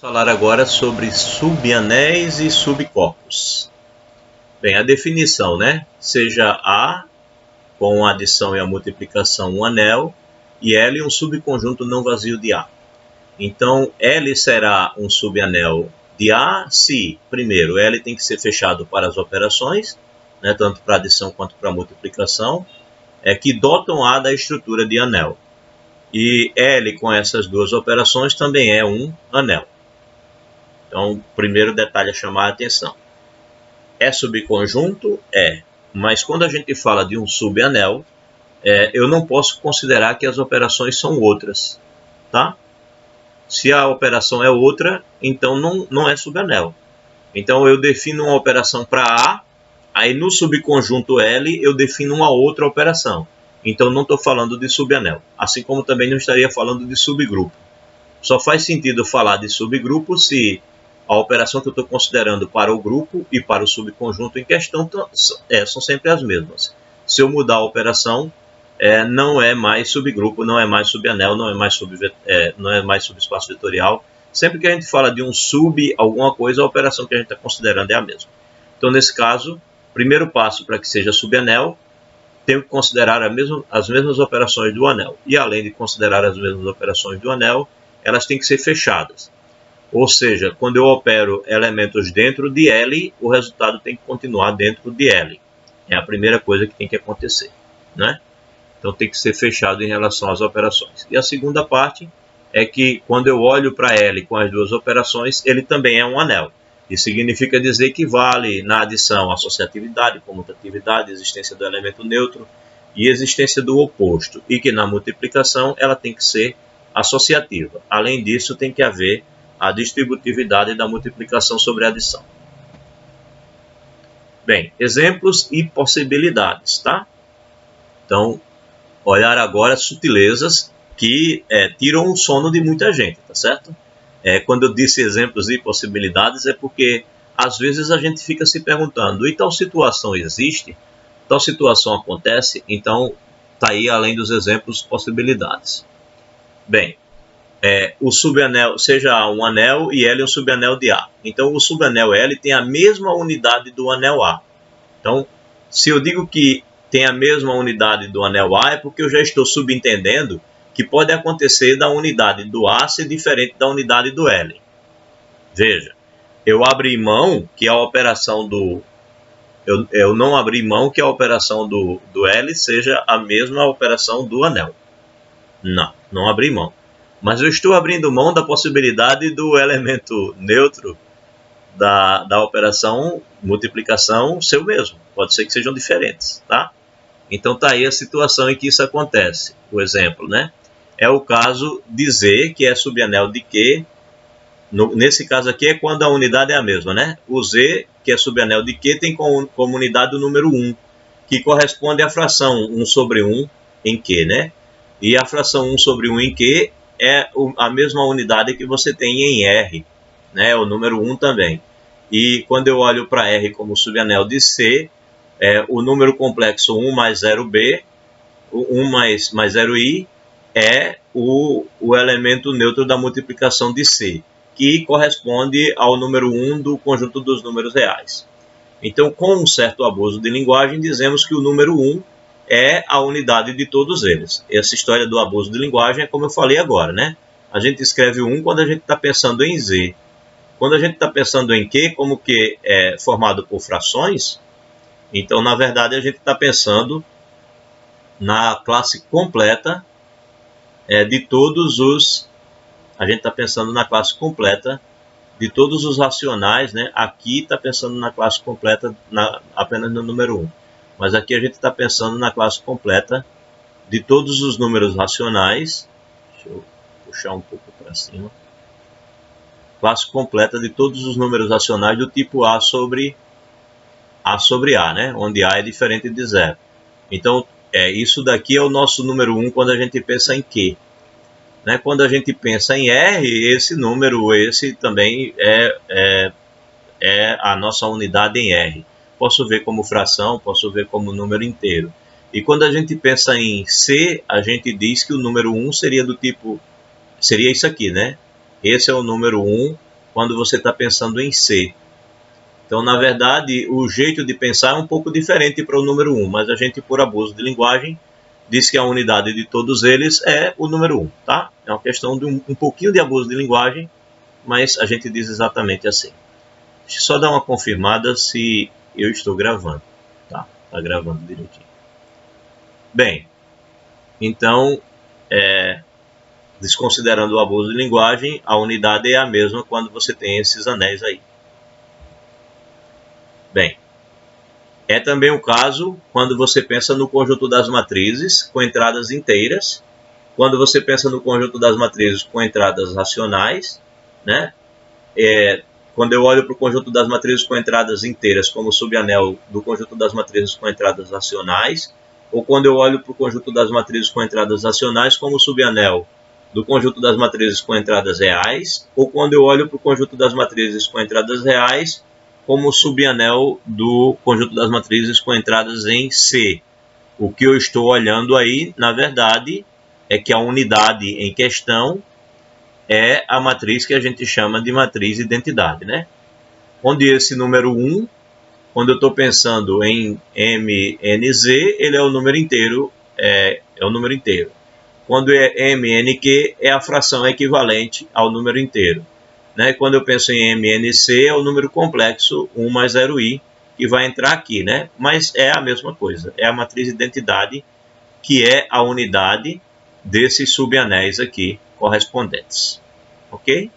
Falar agora sobre subanéis e subcorpos. Bem, a definição, né? Seja A, com a adição e a multiplicação, um anel, e L, um subconjunto não vazio de A. Então, L será um subanel de A se, primeiro, L tem que ser fechado para as operações, né, tanto para adição quanto para multiplicação, que dotam A da estrutura de anel. E L com essas duas operações também é um anel. Então, o primeiro detalhe a chamar a atenção. É subconjunto? É. Mas quando a gente fala de um subanel, eu não posso considerar que as operações são outras. Tá? Se a operação é outra, então não é subanel. Então, eu defino uma operação para A, aí no subconjunto L eu defino uma outra operação. Então, não estou falando de subanel. Assim como também não estaria falando de subgrupo. Só faz sentido falar de subgrupo se a operação que eu estou considerando para o grupo e para o subconjunto em questão são sempre as mesmas. Se eu mudar a operação, não é mais subgrupo, não é mais subanel, não é mais subespaço vetorial. Sempre que a gente fala de um sub alguma coisa, a operação que a gente está considerando é a mesma. Então, nesse caso, primeiro passo para que seja subanel, tenho que considerar as mesmas operações do anel. E além de considerar as mesmas operações do anel, elas têm que ser fechadas. Ou seja, quando eu opero elementos dentro de L, o resultado tem que continuar dentro de L. É a primeira coisa que tem que acontecer, né? Então tem que ser fechado em relação às operações. E a segunda parte é que quando eu olho para L com as duas operações, ele também é um anel. Isso significa dizer que vale na adição associatividade, comutatividade, existência do elemento neutro e existência do oposto. E que na multiplicação ela tem que ser associativa. Além disso, tem que haver a distributividade da multiplicação sobre a adição. Bem, exemplos e possibilidades, tá? Então, olhar agora sutilezas que tiram o sono de muita gente, tá certo? Quando eu disse exemplos e possibilidades, é porque às vezes a gente fica se perguntando, e tal situação existe? Tal situação acontece? Então, tá aí além dos exemplos, possibilidades. Bem, o subanel, seja um anel e L um subanel de A. Então, o subanel L tem a mesma unidade do anel A. Então, se eu digo que tem a mesma unidade do anel A, é porque eu já estou subentendendo que pode acontecer da unidade do A ser diferente da unidade do L. Veja, eu abri mão que a operação do... Eu não abri mão que a operação do L seja a mesma operação do anel. Não abri mão. Mas eu estou abrindo mão da possibilidade do elemento neutro da operação multiplicação ser o mesmo. Pode ser que sejam diferentes, tá? Então tá aí a situação em que isso acontece. O exemplo, né? É o caso de Z, que é subanel de Q. Nesse caso aqui é quando a unidade é a mesma, né? O Z, que é subanel de Q, tem como unidade o número 1, que corresponde à fração 1 sobre 1 em Q, né? E a fração 1 sobre 1 em Q é a mesma unidade que você tem em R, né? O número 1 também. E quando eu olho para R como subanel de C, o número complexo 1 mais 0B, 1 mais 0I, é o elemento neutro da multiplicação de C, que corresponde ao número 1 do conjunto dos números reais. Então, com um certo abuso de linguagem, dizemos que o número 1 é a unidade de todos eles. Essa história do abuso de linguagem é como eu falei agora, né? A gente escreve 1 quando a gente está pensando em Z. Quando a gente está pensando em Q, como que é formado por frações, então, na verdade, a gente está pensando na classe completa de todos os... A gente está pensando na classe completa de todos os racionais, né? Aqui está pensando na classe completa apenas no número 1. Mas aqui a gente está pensando na classe completa de todos os números racionais. Deixa eu puxar um pouco para cima. Classe completa de todos os números racionais do tipo A sobre A, né? Onde A é diferente de zero. Então, isso daqui é o nosso número 1 quando a gente pensa em Q. Né? Quando a gente pensa em R, esse número, esse também é a nossa unidade em R. Posso ver como fração, posso ver como número inteiro. E quando a gente pensa em C, a gente diz que o número 1 seria do tipo... Seria isso aqui, né? Esse é o número 1 quando você está pensando em C. Então, na verdade, o jeito de pensar é um pouco diferente para o número 1, mas a gente, por abuso de linguagem, diz que a unidade de todos eles é o número 1, tá? É uma questão de um pouquinho de abuso de linguagem, mas a gente diz exatamente assim. Deixa eu só dar uma confirmada se eu estou gravando. Tá, tá gravando direitinho. Bem, então, desconsiderando o abuso de linguagem, a unidade é a mesma quando você tem esses anéis aí. Bem, é também o caso quando você pensa no conjunto das matrizes com entradas inteiras, quando você pensa no conjunto das matrizes com entradas racionais, né? Quando eu olho para o conjunto das matrizes com entradas inteiras como subanel do conjunto das matrizes com entradas racionais, ou quando eu olho para o conjunto das matrizes com entradas racionais como subanel do conjunto das matrizes com entradas reais, ou quando eu olho para o conjunto das matrizes com entradas reais como subanel do conjunto das matrizes com entradas em C. O que eu estou olhando aí, na verdade, é que a unidade em questão é a matriz que a gente chama de matriz identidade, né? Onde esse número 1, quando eu estou pensando em MNZ, ele é o número inteiro, é o número inteiro. Quando é MNQ, é a fração equivalente ao número inteiro. Né? Quando eu penso em MNC, é o número complexo 1 mais 0i, que vai entrar aqui, né? Mas é a mesma coisa, é a matriz identidade, que é a unidade desses subanéis aqui correspondentes. Ok?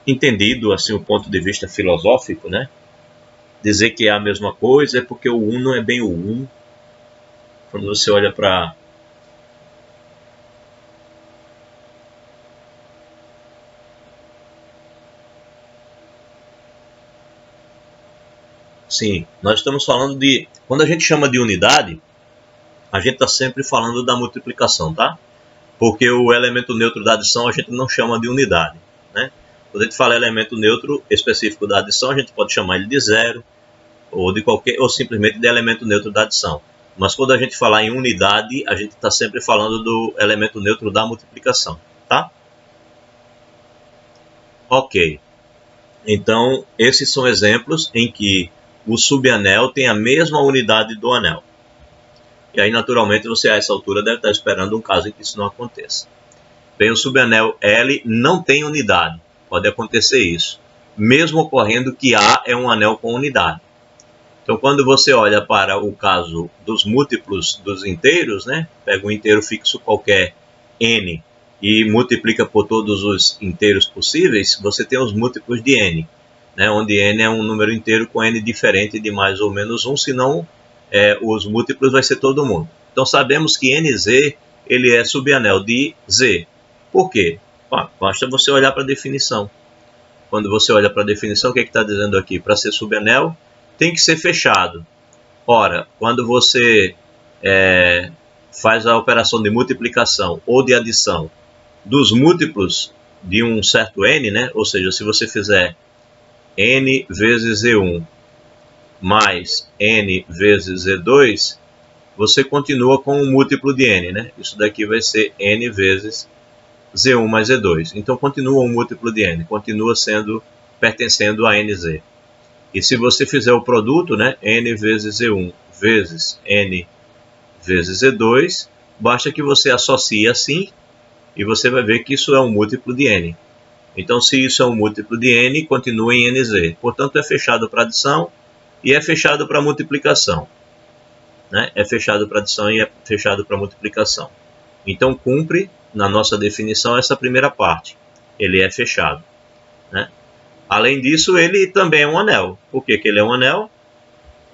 Entendido assim o ponto de vista filosófico, né? Dizer que é a mesma coisa é porque o 1 não é bem o 1. Quando você olha para sim, nós estamos falando de... Quando a gente chama de unidade, a gente está sempre falando da multiplicação, tá? Porque o elemento neutro da adição a gente não chama de unidade, né? Quando a gente fala elemento neutro específico da adição, a gente pode chamar ele de zero, ou de qualquer, ou simplesmente de elemento neutro da adição. Mas quando a gente falar em unidade, a gente está sempre falando do elemento neutro da multiplicação, tá? Ok. Então, esses são exemplos em que o subanel tem a mesma unidade do anel. E aí, naturalmente, você a essa altura deve estar esperando um caso em que isso não aconteça. Bem, o subanel L não tem unidade. Pode acontecer isso. Mesmo ocorrendo que A é um anel com unidade. Então, quando você olha para o caso dos múltiplos dos inteiros, né? Pega um inteiro fixo qualquer, n, e multiplica por todos os inteiros possíveis, você tem os múltiplos de n, né? Onde n é um número inteiro com n diferente de mais ou menos 1, senão os múltiplos vai ser todo mundo. Então, sabemos que nz ele é subanel de z. Por quê? Basta você olhar para a definição. Quando você olha para a definição, o que está dizendo aqui? Para ser subanel, tem que ser fechado. Ora, quando você faz a operação de multiplicação ou de adição dos múltiplos de um certo n, né? Ou seja, se você fizer n vezes z1 mais n vezes z2, você continua com um múltiplo de n, né? Isso daqui vai ser n vezes z1 mais z2. Então, continua um múltiplo de n, continua pertencendo a nz. E se você fizer o produto, né, n vezes z1 vezes n vezes z2, basta que você associe assim e você vai ver que isso é um múltiplo de n. Então, se isso é um múltiplo de n, continua em nz. Portanto, é fechado para adição e é fechado para multiplicação. Né? É fechado para adição e é fechado para multiplicação. Então, cumpre, na nossa definição, essa primeira parte. Ele é fechado. Né? Além disso, ele também é um anel. Por que ele é um anel?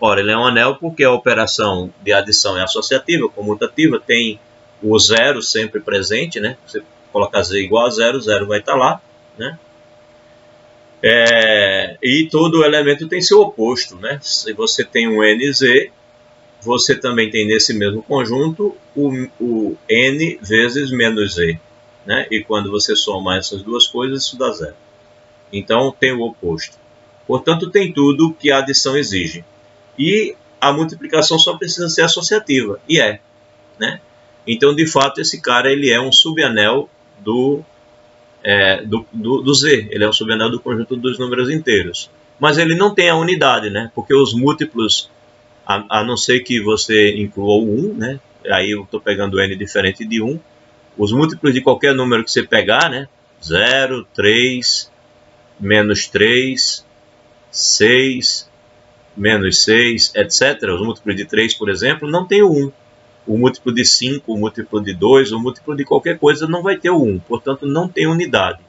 Ora, ele é um anel porque a operação de adição é associativa, comutativa, tem o zero sempre presente, né? Você colocar z igual a zero, zero vai estar lá, né? E todo elemento tem seu oposto, né? Se você tem um nz, você também tem nesse mesmo conjunto o n vezes menos z, né? E quando você soma essas duas coisas, isso dá zero. Então, tem o oposto. Portanto, tem tudo que a adição exige. E a multiplicação só precisa ser associativa, e né? Então, de fato, esse cara ele é um subanel do do Z, ele é um subanel do conjunto dos números inteiros. Mas ele não tem a unidade, né? Porque os múltiplos, a não ser que você inclua o 1, né? Aí eu estou pegando n diferente de 1. Os múltiplos de qualquer número que você pegar, né? 0, 3, menos 3, 6, menos 6, etc. Os múltiplos de 3, por exemplo, não tem o 1. O múltiplo de 5, o múltiplo de 2, o múltiplo de qualquer coisa não vai ter o 1. Portanto, não tem unidade.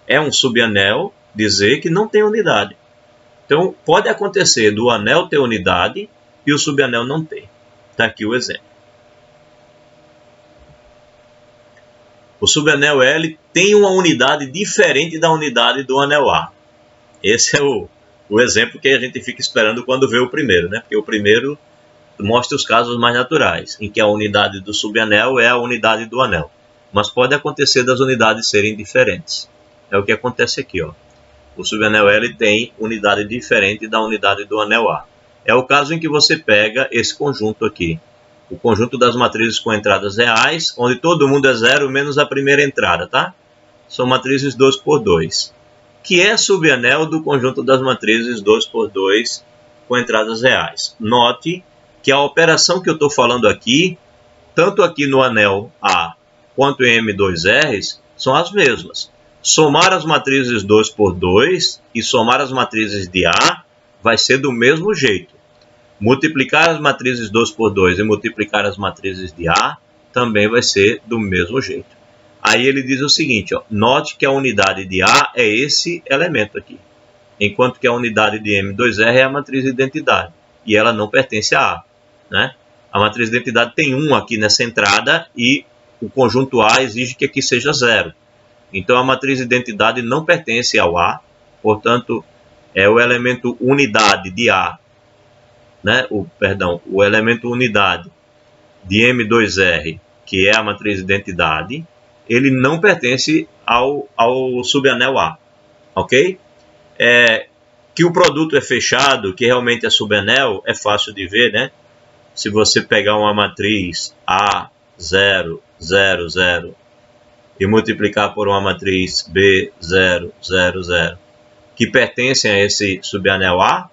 É um subanel de Z que não tem unidade. Então, pode acontecer do anel ter unidade e o subanel não ter. Está aqui o exemplo. O subanel L tem uma unidade diferente da unidade do anel A. Esse é o exemplo que a gente fica esperando quando vê o primeiro, né? Porque o primeiro mostra os casos mais naturais, em que a unidade do subanel é a unidade do anel. Mas pode acontecer das unidades serem diferentes. É o que acontece aqui, ó. O subanel L tem unidade diferente da unidade do anel A. É o caso em que você pega esse conjunto aqui. O conjunto das matrizes com entradas reais, onde todo mundo é zero menos a primeira entrada, tá? São matrizes 2 por 2. Que é subanel do conjunto das matrizes 2 por 2 com entradas reais. Note que a operação que eu estou falando aqui, tanto aqui no anel A quanto em M2Rs, são as mesmas. Somar as matrizes 2 por 2 e somar as matrizes de A vai ser do mesmo jeito. Multiplicar as matrizes 2 por 2 e multiplicar as matrizes de A também vai ser do mesmo jeito. Aí ele diz o seguinte, ó, note que a unidade de A é esse elemento aqui, enquanto que a unidade de M2R é a matriz de identidade, e ela não pertence a A, né? A matriz de identidade tem 1 aqui nessa entrada e o conjunto A exige que aqui seja 0. Então a matriz de identidade não pertence ao A, portanto, é o elemento unidade de A, né? O elemento unidade de M2R, que é a matriz de identidade, ele não pertence ao subanel A, ok? Que o produto é fechado, que realmente é subanel, é fácil de ver, né? Se você pegar uma matriz A, 0, 0, 0 e multiplicar por uma matriz B, 0, 0, 0, que pertencem a esse subanel A,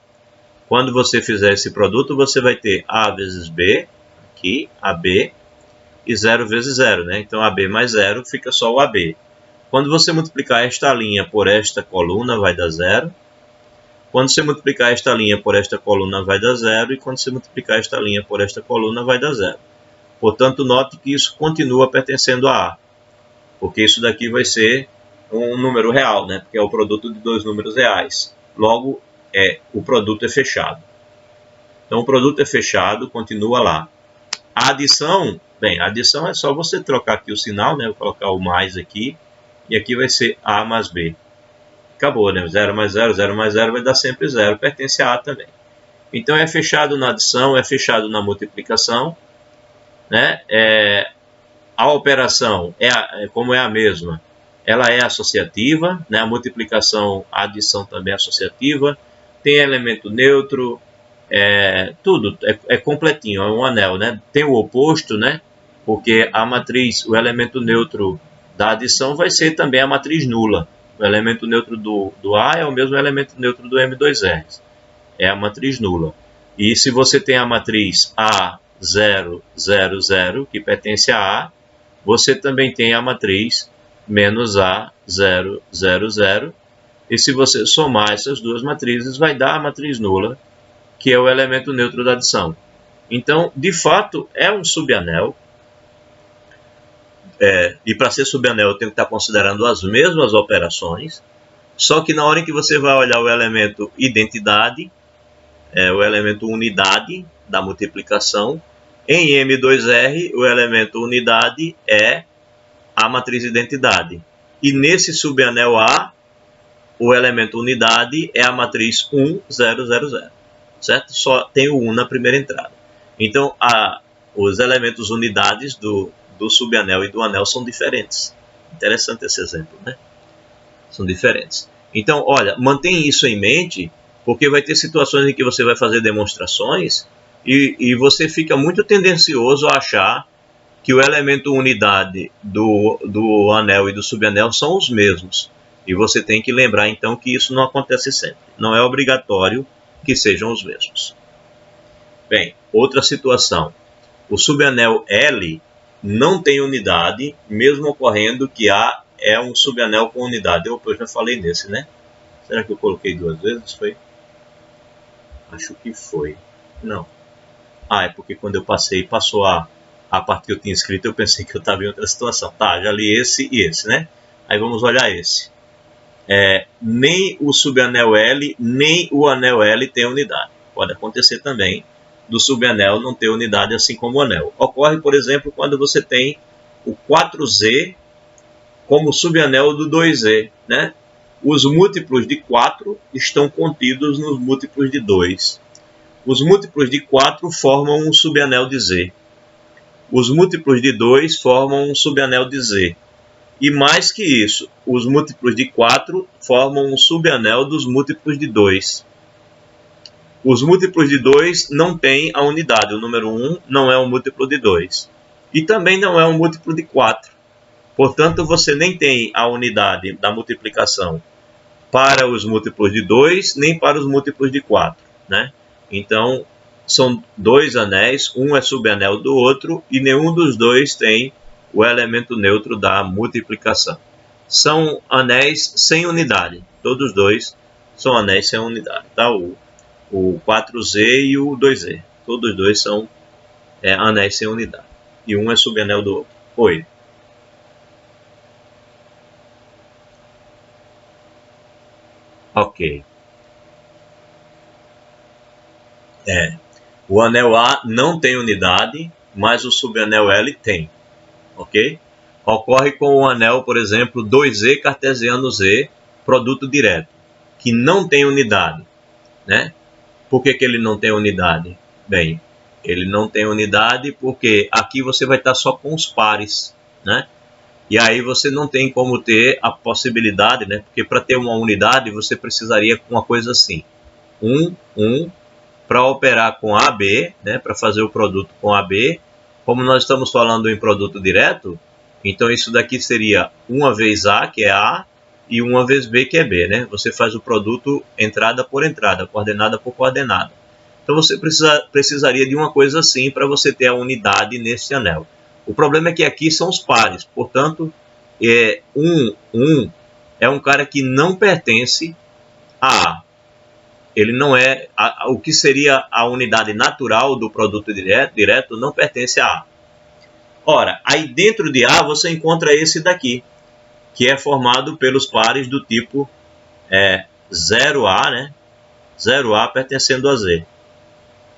quando você fizer esse produto, você vai ter A vezes B, aqui, AB, e 0 vezes 0, né? Então, AB mais 0 fica só o AB. Quando você multiplicar esta linha por esta coluna, vai dar 0. Quando você multiplicar esta linha por esta coluna, vai dar 0. E quando você multiplicar esta linha por esta coluna, vai dar 0. Portanto, note que isso continua pertencendo a A, porque isso daqui vai ser um número real, né? Porque é o produto de dois números reais. Logo, o produto é fechado. Então, o produto é fechado, continua lá. A adição, bem, a adição é só você trocar aqui o sinal, né? Vou colocar o mais aqui, e aqui vai ser A mais B. Acabou, né? 0 mais 0, 0 mais 0 vai dar sempre 0, pertence a A também. Então, é fechado na adição, é fechado na multiplicação, né? A operação, como é a mesma, ela é associativa, né? A multiplicação, a adição também é associativa, tem elemento neutro, tudo é completinho, é um anel, né? Tem o oposto, né? Porque a matriz, o elemento neutro da adição vai ser também a matriz nula. O elemento neutro do A é o mesmo elemento neutro do M2R, é a matriz nula. E se você tem a matriz A, 0, 0, 0, que pertence a A, você também tem a matriz menos A, 0, 0, 0. E se você somar essas duas matrizes, vai dar a matriz nula, que é o elemento neutro da adição. Então, de fato, é um subanel. E para ser subanel, eu tenho que estar considerando as mesmas operações, só que na hora em que você vai olhar o elemento identidade, o elemento unidade da multiplicação, em M2R, o elemento unidade é a matriz identidade. E nesse subanel A, o elemento unidade é a matriz 1, 0, 0, 0. Certo? Só tem o 1 na primeira entrada. Então, os elementos unidades do subanel e do anel são diferentes. Interessante esse exemplo, né? São diferentes. Então, olha, mantém isso em mente, porque vai ter situações em que você vai fazer demonstrações e você fica muito tendencioso a achar que o elemento unidade do anel e do subanel são os mesmos. E você tem que lembrar, então, que isso não acontece sempre. Não é obrigatório que sejam os mesmos. Bem, outra situação. O subanel L não tem unidade, mesmo ocorrendo que A é um subanel com unidade. Eu já falei nesse, né? Será que eu coloquei 2 vezes? Foi? Acho que foi. Não. Ah, é porque quando eu passou a parte que eu tinha escrito, eu pensei que eu estava em outra situação. Tá, já li esse e esse, né? Aí vamos olhar esse. Nem o subanel L, nem o anel L tem unidade. Pode acontecer também do subanel não ter unidade, assim como o anel. Ocorre, por exemplo, quando você tem o 4Z como subanel do 2Z, né? Os múltiplos de 4 estão contidos nos múltiplos de 2. Os múltiplos de 4 formam um subanel de Z. Os múltiplos de 2 formam um subanel de Z. E mais que isso, os múltiplos de 4 formam um subanel dos múltiplos de 2. Os múltiplos de 2 não têm a unidade. O número 1 não é um múltiplo de 2. E também não é um múltiplo de 4. Portanto, você nem tem a unidade da multiplicação para os múltiplos de 2, nem para os múltiplos de 4. Né? Então, são 2 anéis, um é subanel do outro, e nenhum dos dois tem o elemento neutro da multiplicação. São anéis sem unidade. Todos dois são anéis sem unidade. Tá? O 4Z e o 2Z. Todos dois são anéis sem unidade. E um é subanel do outro. Oi. Ok. O anel A não tem unidade, mas o subanel L tem. Ok? Ocorre com o anel, por exemplo, 2Z cartesiano Z, produto direto, que não tem unidade. Né? Por que ele não tem unidade? Bem, ele não tem unidade porque aqui você vai estar só com os pares. Né? E aí você não tem como ter a possibilidade, né? Porque para ter uma unidade você precisaria de uma coisa assim. 1, para operar com AB, né? Para fazer o produto com AB. Como nós estamos falando em produto direto, então isso daqui seria uma vez A, que é A, e uma vez B, que é B. Né? Você faz o produto entrada por entrada, coordenada por coordenada. Então você precisaria de uma coisa assim para você ter a unidade nesse anel. O problema é que aqui são os pares, portanto, 1 é um cara que não pertence a A. Ele não é, o que seria a unidade natural do produto direto não pertence a A. Ora, aí dentro de A você encontra esse daqui, que é formado pelos pares do tipo 0A, né? 0A pertencendo a Z.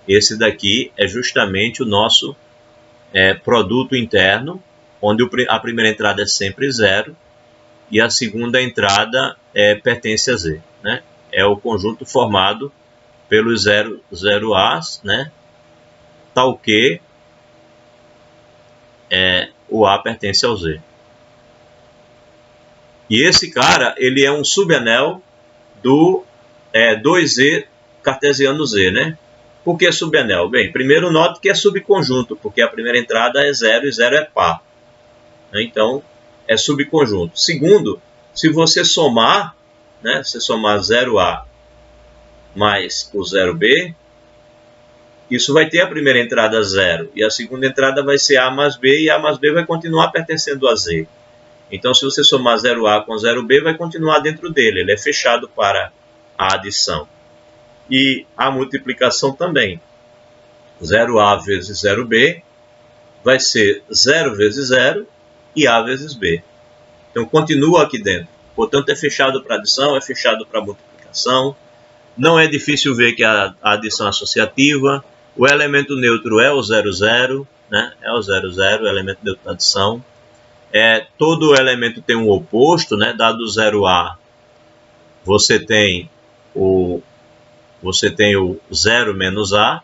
Esse daqui é justamente o nosso produto interno, onde a primeira entrada é sempre 0 e a segunda entrada pertence a Z. Né? É o conjunto formado pelos 0As, né? Tal que o A pertence ao Z. E esse cara, ele é um subanel do 2Z cartesiano Z, né? Por que subanel? Bem, primeiro note que é subconjunto, porque a primeira entrada é 0 e 0 é par. Então, é subconjunto. Segundo, se você somar, né, se somar 0A mais o 0B, isso vai ter a primeira entrada 0, e a segunda entrada vai ser A mais B, e A mais B vai continuar pertencendo a Z. Então, se você somar 0A com 0B, vai continuar dentro dele, ele é fechado para a adição. E a multiplicação também. 0A vezes 0B vai ser 0 vezes 0 e A vezes B. Então, continua aqui dentro. Portanto, é fechado para adição, é fechado para multiplicação. Não é difícil ver que a adição é associativa. O elemento neutro é o 00, né? É o 00, o elemento neutro da adição. Todo elemento tem um oposto, né? Dado 0A, você tem o 0 menos A.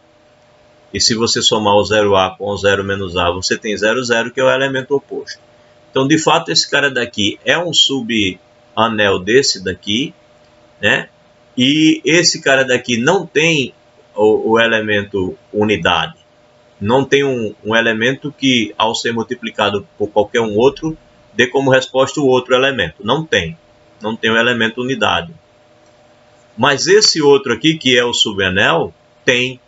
E se você somar o 0A com o 0 menos A, você tem 00, que é o elemento oposto. Então, de fato, esse cara daqui é um subanel desse daqui, né? E esse cara daqui não tem o elemento unidade. não tem um elemento que, ao ser multiplicado por qualquer um outro, dê como resposta o outro elemento. Não tem o elemento unidade. Mas esse outro aqui, que é o subanel, tem.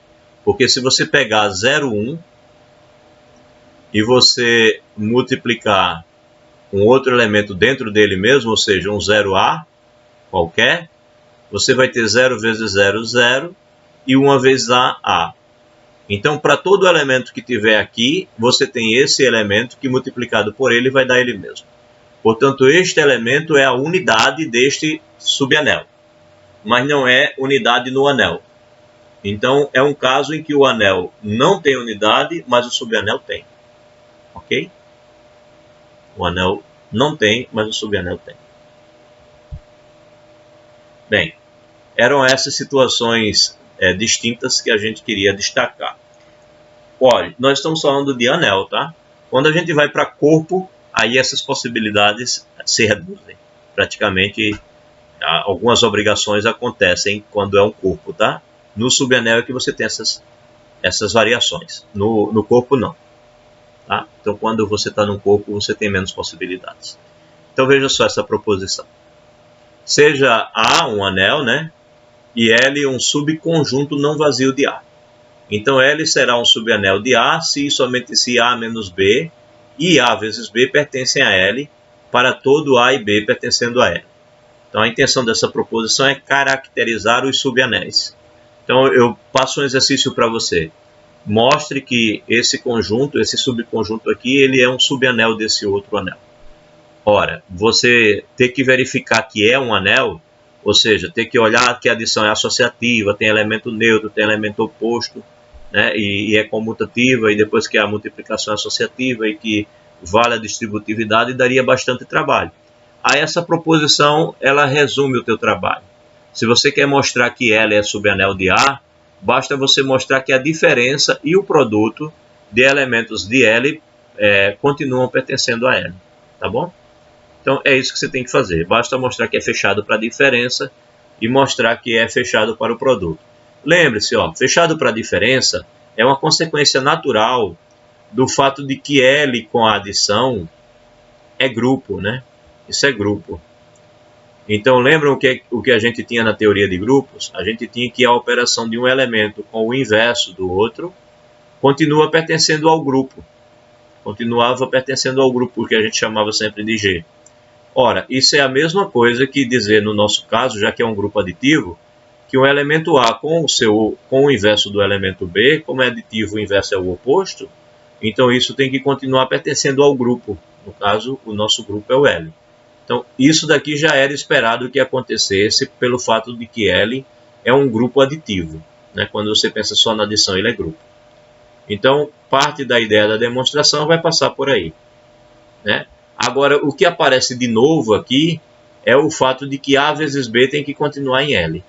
Porque se você pegar 0,1 e você multiplicar um outro elemento dentro dele mesmo, ou seja, um 0A qualquer, você vai ter 0 vezes 0, 0, e 1 vezes A. Então, para todo elemento que tiver aqui, você tem esse elemento que multiplicado por ele vai dar ele mesmo. Portanto, este elemento é a unidade deste subanel, mas não é unidade no anel. Então, é um caso em que o anel não tem unidade, mas o subanel tem. Ok? O anel não tem, mas o subanel tem. Bem, eram essas situações distintas que a gente queria destacar. Olha, nós estamos falando de anel, tá? Quando a gente vai para corpo, aí essas possibilidades se reduzem. Praticamente, algumas obrigações acontecem quando é um corpo, tá? No subanel é que você tem essas variações. No corpo, não. Tá? Então, quando você está no corpo, você tem menos possibilidades. Então, veja só essa proposição. Seja A um anel, né? E L um subconjunto não vazio de A. Então, L será um subanel de A se e somente se A menos B e A vezes B pertencem a L, para todo A e B pertencendo a L. Então, a intenção dessa proposição é caracterizar os subanéis. Então, eu passo um exercício para você. Mostre que esse conjunto, esse subconjunto aqui, ele é um subanel desse outro anel. Ora, você tem que verificar que é um anel, ou seja, tem que olhar que a adição é associativa, tem elemento neutro, tem elemento oposto, né, e é comutativa, e depois que a multiplicação é associativa e que vale a distributividade, daria bastante trabalho. Aí essa proposição, ela resume o teu trabalho. Se você quer mostrar que L é subanel de A, basta você mostrar que a diferença e o produto de elementos de L continuam pertencendo a L, tá bom? Então é isso que você tem que fazer, basta mostrar que é fechado para a diferença e mostrar que é fechado para o produto. Lembre-se, fechado para a diferença é uma consequência natural do fato de que L com a adição é grupo, né? Isso é grupo. Então, lembram o que a gente tinha na teoria de grupos? A gente tinha que a operação de um elemento com o inverso do outro continua pertencendo ao grupo. Continuava pertencendo ao grupo, que a gente chamava sempre de G. Ora, isso é a mesma coisa que dizer, no nosso caso, já que é um grupo aditivo, que um elemento A com o inverso do elemento B, como é aditivo, o inverso é o oposto, então isso tem que continuar pertencendo ao grupo. No caso, o nosso grupo é o L. Então, isso daqui já era esperado que acontecesse pelo fato de que L é um grupo aditivo, né? Quando você pensa só na adição, ele é grupo. Então, parte da ideia da demonstração vai passar por aí, né? Agora, o que aparece de novo aqui é o fato de que A vezes B tem que continuar em L.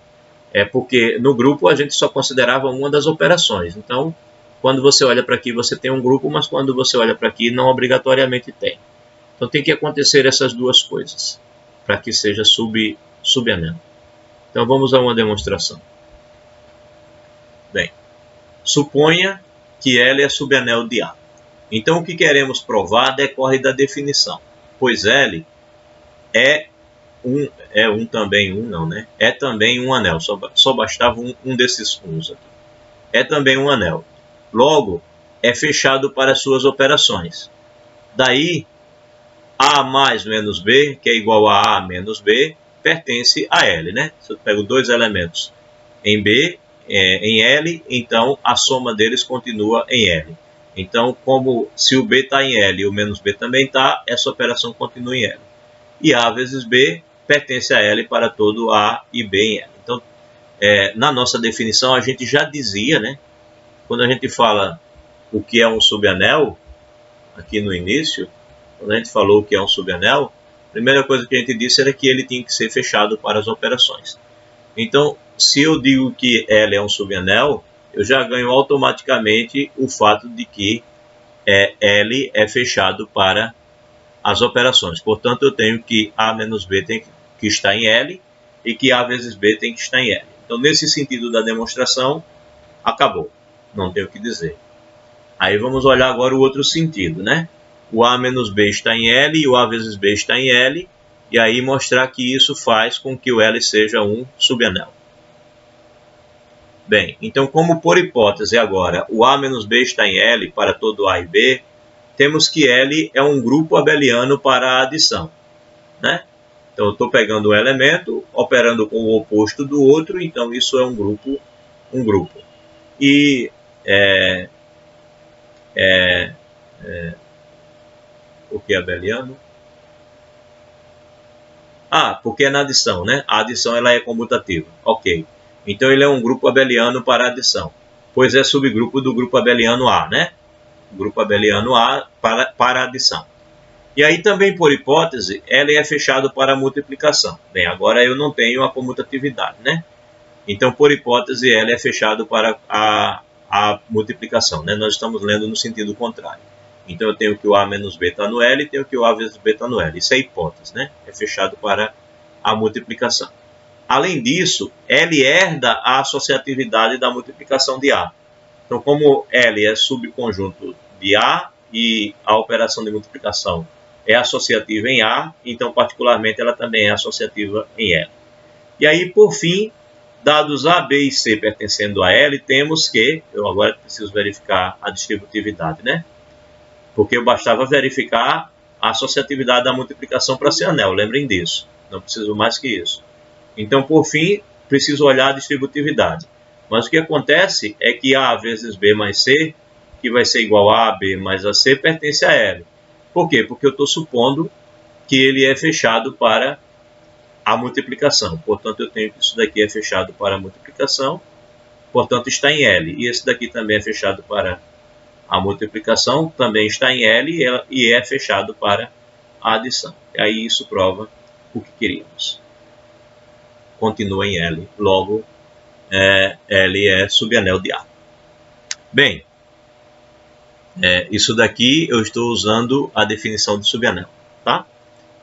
É porque no grupo a gente só considerava uma das operações. Então, quando você olha para aqui, você tem um grupo, mas quando você olha para aqui, não obrigatoriamente tem. Então, tem que acontecer essas duas coisas para que seja subanel. Então, vamos a uma demonstração. Bem, suponha que L é subanel de A. Então, o que queremos provar decorre da definição, pois L é também um anel, só bastava um desses uns aqui. É também um anel. Logo, é fechado para as suas operações. Daí, A mais menos B, que é igual a A menos B, pertence a L, né? Se eu pego dois elementos em B, em L, então a soma deles continua em L. Então, como se o B está em L e o menos B também está, essa operação continua em L. E A vezes B pertence a L para todo A e B em L. Então, na nossa definição, a gente já dizia, né? Quando a gente fala o que é um subanel, aqui no início, quando a gente falou o que é um subanel, a primeira coisa que a gente disse era que ele tinha que ser fechado para as operações. Então, se eu digo que L é um subanel, eu já ganho automaticamente o fato de que L é fechado para as operações. Portanto, eu tenho que A menos B tem que estar em L e que A vezes B tem que estar em L. Então, nesse sentido da demonstração, acabou. Não tenho o que dizer. Aí vamos olhar agora o outro sentido, né? O A menos B está em L e o A vezes B está em L, e aí mostrar que isso faz com que o L seja um subanel. Bem, então como por hipótese agora o A menos B está em L para todo A e B, temos que L é um grupo abeliano para a adição, né? Então eu estou pegando um elemento, operando com o oposto do outro, então isso é um grupo. E o que é abeliano? Porque é na adição, né? A adição ela é comutativa. Ok. Então ele é um grupo abeliano para adição, pois é subgrupo do grupo abeliano A, né? O grupo abeliano A para adição. E aí também, por hipótese, L é fechado para multiplicação. Bem, agora eu não tenho a comutatividade, né? Então, por hipótese, L é fechado para a multiplicação, né? Nós estamos lendo no sentido contrário. Então, eu tenho que o A menos B está no L e tenho que o A vezes B está no L. Isso é hipótese, né? É fechado para a multiplicação. Além disso, L herda a associatividade da multiplicação de A. Então, como L é subconjunto de A e a operação de multiplicação é associativa em A, então, particularmente, ela também é associativa em L. E aí, por fim, dados A, B e C pertencendo a L, temos que, eu agora preciso verificar a distributividade, né? Porque eu bastava verificar a associatividade da multiplicação para ser anel, lembrem disso, não preciso mais que isso. Então, por fim, preciso olhar a distributividade. Mas o que acontece é que A vezes B mais C, que vai ser igual a B mais a C, pertence a L. Por quê? Porque eu estou supondo que ele é fechado para a multiplicação. Portanto, eu tenho que isso daqui é fechado para a multiplicação, portanto, está em L. E esse daqui também é fechado para a multiplicação, também está em L e é fechado para a adição. E aí isso prova o que queríamos. Continua em L, logo L é subanel de A. Bem, isso daqui eu estou usando a definição de subanel, tá?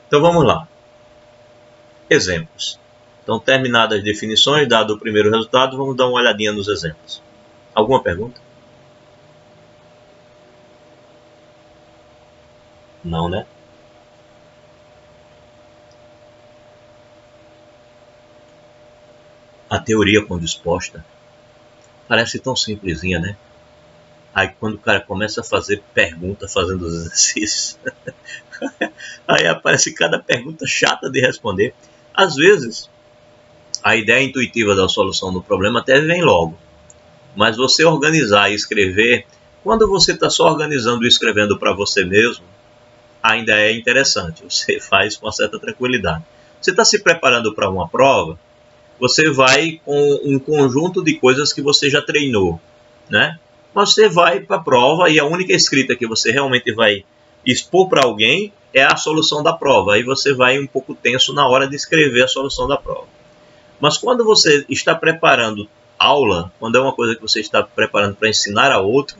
Então vamos lá. Exemplos. Então, terminadas as definições, dado o primeiro resultado, vamos dar uma olhadinha nos exemplos. Alguma pergunta? Não, né? A teoria, quando exposta, parece tão simplesinha, né? Aí, quando o cara começa a fazer pergunta, fazendo os exercícios, aí aparece cada pergunta chata de responder. Às vezes, a ideia intuitiva da solução do problema até vem logo. Mas você organizar e escrever, quando você está só organizando e escrevendo para você mesmo, ainda é interessante. Você faz com uma certa tranquilidade. Você está se preparando para uma prova, você vai com um conjunto de coisas que você já treinou, né? Mas você vai para a prova e a única escrita que você realmente vai expor para alguém é a solução da prova. Aí você vai um pouco tenso na hora de escrever a solução da prova. Mas quando você está preparando aula, quando é uma coisa que você está preparando para ensinar a outro,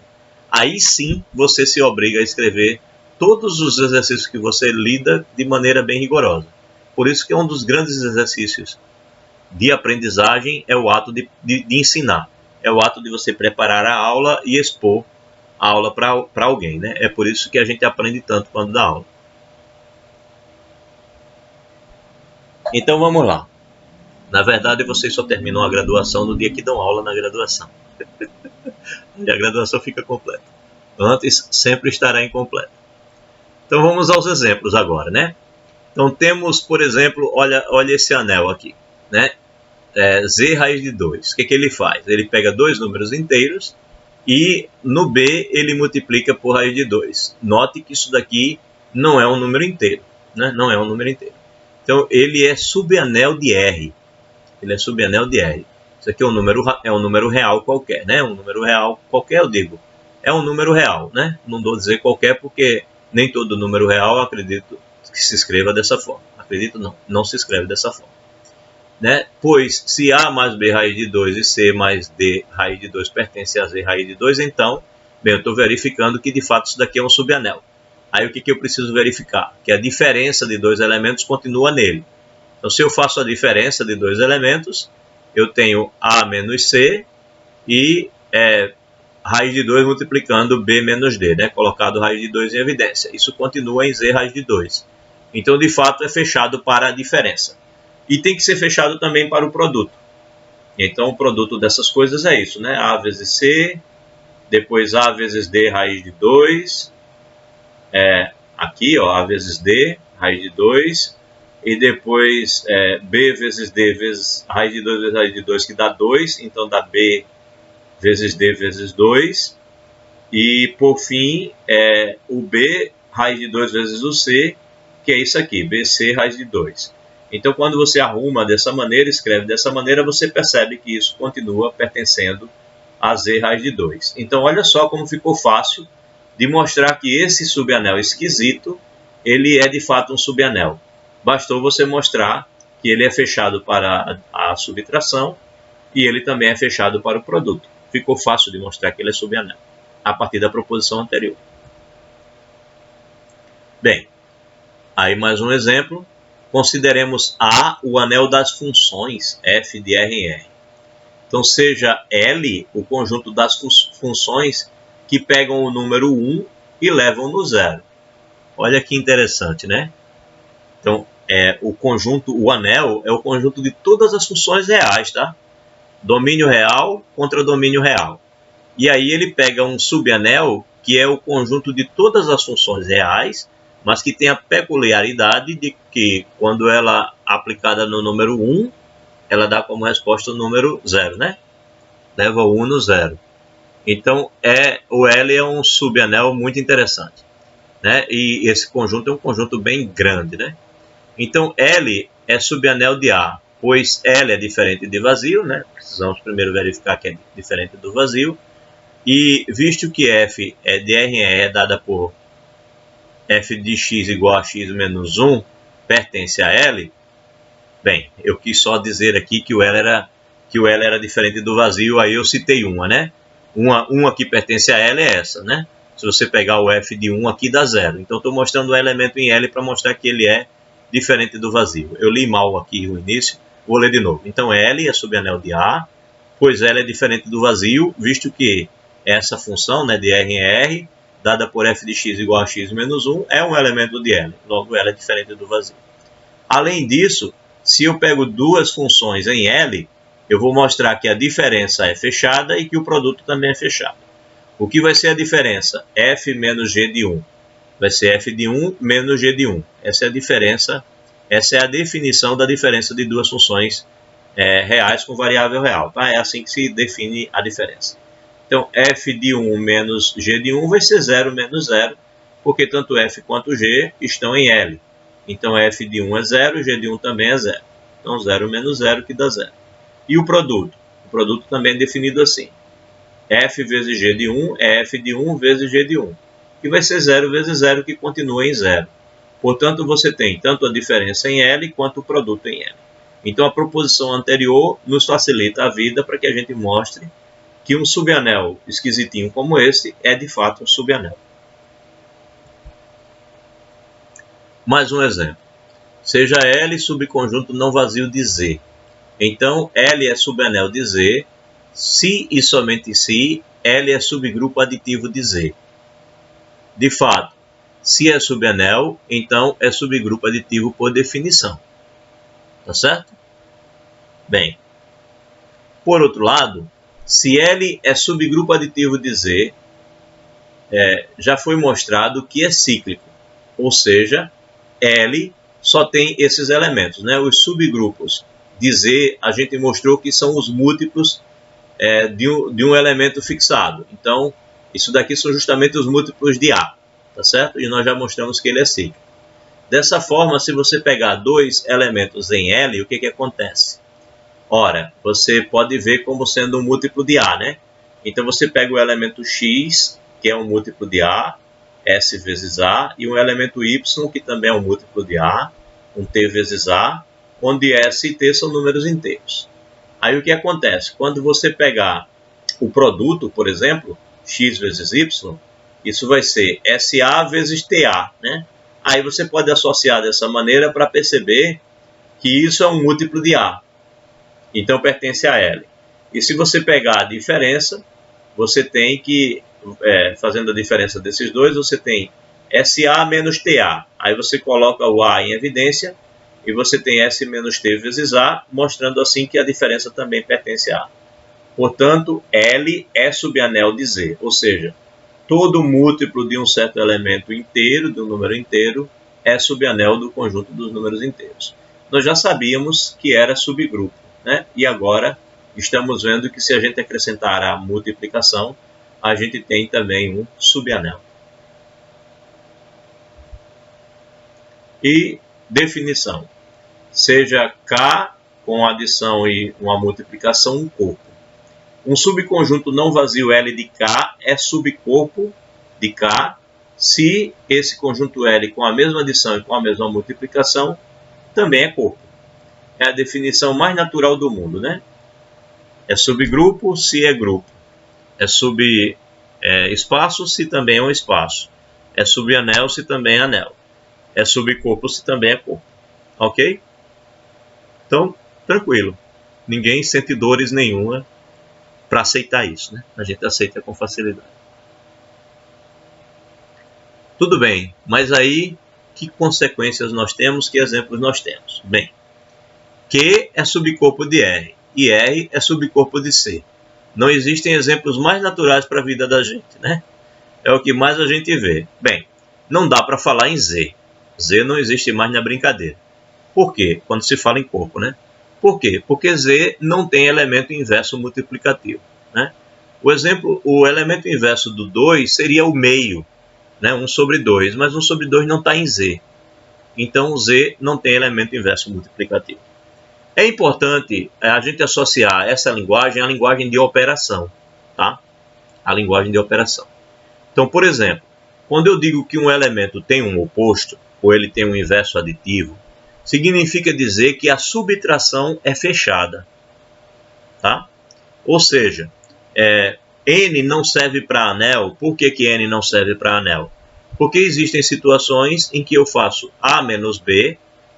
aí sim você se obriga a escrever todos os exercícios que você lida de maneira bem rigorosa. Por isso que um dos grandes exercícios de aprendizagem é o ato de ensinar. É o ato de você preparar a aula e expor a aula para alguém, né? É por isso que a gente aprende tanto quando dá aula. Então vamos lá. Na verdade, vocês só terminam a graduação no dia que dão aula na graduação. E a graduação fica completa. Antes, sempre estará incompleta. Então vamos aos exemplos agora, né? Então temos, por exemplo, olha esse anel aqui, né? Z raiz de 2. O que ele faz? Ele pega dois números inteiros e no B ele multiplica por raiz de 2. Note que isso daqui não é um número inteiro, né? Não é um número inteiro. Então ele é subanel de R. Ele é subanel de R. Isso aqui é um número real qualquer, né? Um número real qualquer, eu digo. É um número real, né? Não vou dizer qualquer porque nem todo número real acredito que se escreva dessa forma. Acredito não se escreve dessa forma. Né? Pois se A mais B raiz de 2 e C mais D raiz de 2 pertence a Z raiz de 2, então, bem, eu estou verificando que de fato isso daqui é um subanel. Aí o que eu preciso verificar? Que a diferença de dois elementos continua nele. Então, se eu faço a diferença de dois elementos, eu tenho A menos C e raiz de 2 multiplicando B menos D, né? Colocado raiz de 2 em evidência. Isso continua em Z raiz de 2. Então, de fato, é fechado para a diferença. E tem que ser fechado também para o produto. Então, o produto dessas coisas é isso, né? A vezes C, depois A vezes D raiz de 2. Aqui, ó, A vezes D, raiz de 2. E depois B vezes D vezes raiz de 2 vezes raiz de 2, que dá 2. Então, dá B vezes D vezes 2. E, por fim, o B raiz de 2 vezes o C, que é isso aqui, BC raiz de 2. Então, quando você arruma dessa maneira, escreve dessa maneira, você percebe que isso continua pertencendo a Z raiz de 2. Então, olha só como ficou fácil de mostrar que esse subanel esquisito, ele é de fato um subanel. Bastou você mostrar que ele é fechado para a subtração e ele também é fechado para o produto. Ficou fácil de mostrar que ele é subanel, a partir da proposição anterior. Bem, aí mais um exemplo. Consideremos A o anel das funções f de R em R. Então, seja L o conjunto das funções que pegam o número 1 e levam no 0. Olha que interessante, né? Então, o anel é o conjunto de todas as funções reais, tá? Domínio real contra domínio real. E aí ele pega um subanel, que é o conjunto de todas as funções reais, mas que tem a peculiaridade de que, quando ela é aplicada no número 1, ela dá como resposta o número 0, né? Leva o 1 no 0. Então, o L é um subanel muito interessante, né? E esse conjunto é um conjunto bem grande, né? Então, L é subanel de A, pois L é diferente de vazio, né? Precisamos primeiro verificar que é diferente do vazio. E visto que f de R em R é dada por f de x igual a x menos 1 pertence a L, bem, eu quis só dizer aqui que o L era diferente do vazio, aí eu citei uma, né? Uma que pertence a L é essa, né? Se você pegar o f de 1 aqui dá 0. Então, estou mostrando o elemento em L para mostrar que ele é diferente do vazio. Eu li mal aqui o início, vou ler de novo. Então, L é subanel de A, pois L é diferente do vazio, visto que essa função, né, de R em R, dada por f de x igual a x menos 1, é um elemento de L. Logo, L é diferente do vazio. Além disso, se eu pego duas funções em L, eu vou mostrar que a diferença é fechada e que o produto também é fechado. O que vai ser a diferença? F menos g de 1. Vai ser f de 1 menos g de 1. Essa é a diferença, essa é a definição da diferença de duas funções reais com variável real. Tá? É assim que se define a diferença. Então, f de 1 menos g de 1 vai ser 0 menos 0, porque tanto f quanto g estão em L. Então, f de 1 é 0, g de 1 também é 0. Então, 0 menos 0 que dá 0. E o produto? O produto também é definido assim. F vezes g de 1 é f de 1 vezes g de 1, que vai ser 0 vezes 0, que continua em 0. Portanto, você tem tanto a diferença em L quanto o produto em L. Então, a proposição anterior nos facilita a vida para que a gente mostre que um subanel esquisitinho como esse é de fato um subanel. Mais um exemplo. Seja L subconjunto não vazio de Z. Então, L é subanel de Z, se e somente se L é subgrupo aditivo de Z. De fato, se é subanel, então é subgrupo aditivo por definição. Tá certo? Bem, por outro lado, se L é subgrupo aditivo de Z, já foi mostrado que é cíclico, ou seja, L só tem esses elementos, né? Os subgrupos de Z, a gente mostrou que são os múltiplos de um elemento fixado. Então, isso daqui são justamente os múltiplos de A, tá certo? E nós já mostramos que ele é cíclico. Dessa forma, se você pegar dois elementos em L, o que acontece? Ora, você pode ver como sendo um múltiplo de A, né? Então, você pega o elemento X, que é um múltiplo de A, S vezes A, e um elemento Y, que também é um múltiplo de A, um T vezes A, onde S e T são números inteiros. Aí o que acontece? Quando você pegar o produto, por exemplo, X vezes Y, isso vai ser SA vezes TA, né? Aí você pode associar dessa maneira para perceber que isso é um múltiplo de A. Então pertence a L. E se você pegar a diferença, você tem que, fazendo a diferença desses dois, você tem SA menos TA. Aí você coloca o A em evidência e você tem S menos T vezes A, mostrando assim que a diferença também pertence a A. Portanto, L é subanel de Z, ou seja, todo múltiplo de um certo elemento inteiro, de um número inteiro, é subanel do conjunto dos números inteiros. Nós já sabíamos que era subgrupo, né? E agora estamos vendo que se a gente acrescentar a multiplicação, a gente tem também um subanel. E definição. Seja K com adição e uma multiplicação um corpo. Um subconjunto não vazio L de K é subcorpo de K se esse conjunto L com a mesma adição e com a mesma multiplicação também é corpo. É a definição mais natural do mundo, né? É subgrupo se é grupo. É subespaço se também é um espaço. É subanel se também é anel. É subcorpo se também é corpo. Ok? Então, tranquilo. Ninguém sente dores nenhuma para aceitar isso, né? A gente aceita com facilidade. Tudo bem, mas aí que consequências nós temos, que exemplos nós temos? Bem, Q é subcorpo de R e R é subcorpo de C. Não existem exemplos mais naturais para a vida da gente, né? É o que mais a gente vê. Bem, não dá para falar em Z. Z não existe mais na brincadeira. Por quê? Quando se fala em corpo, né? Por quê? Porque Z não tem elemento inverso multiplicativo, né? O elemento inverso do 2 seria o meio, né? 1 sobre 2, mas 1 sobre 2 não está em Z. Então, o Z não tem elemento inverso multiplicativo. É importante a gente associar essa linguagem à linguagem de operação, tá? A linguagem de operação. Então, por exemplo, quando eu digo que um elemento tem um oposto, ou ele tem um inverso aditivo, significa dizer que a subtração é fechada, tá? Ou seja, N não serve para anel. Por que N não serve para anel? Porque existem situações em que eu faço A menos B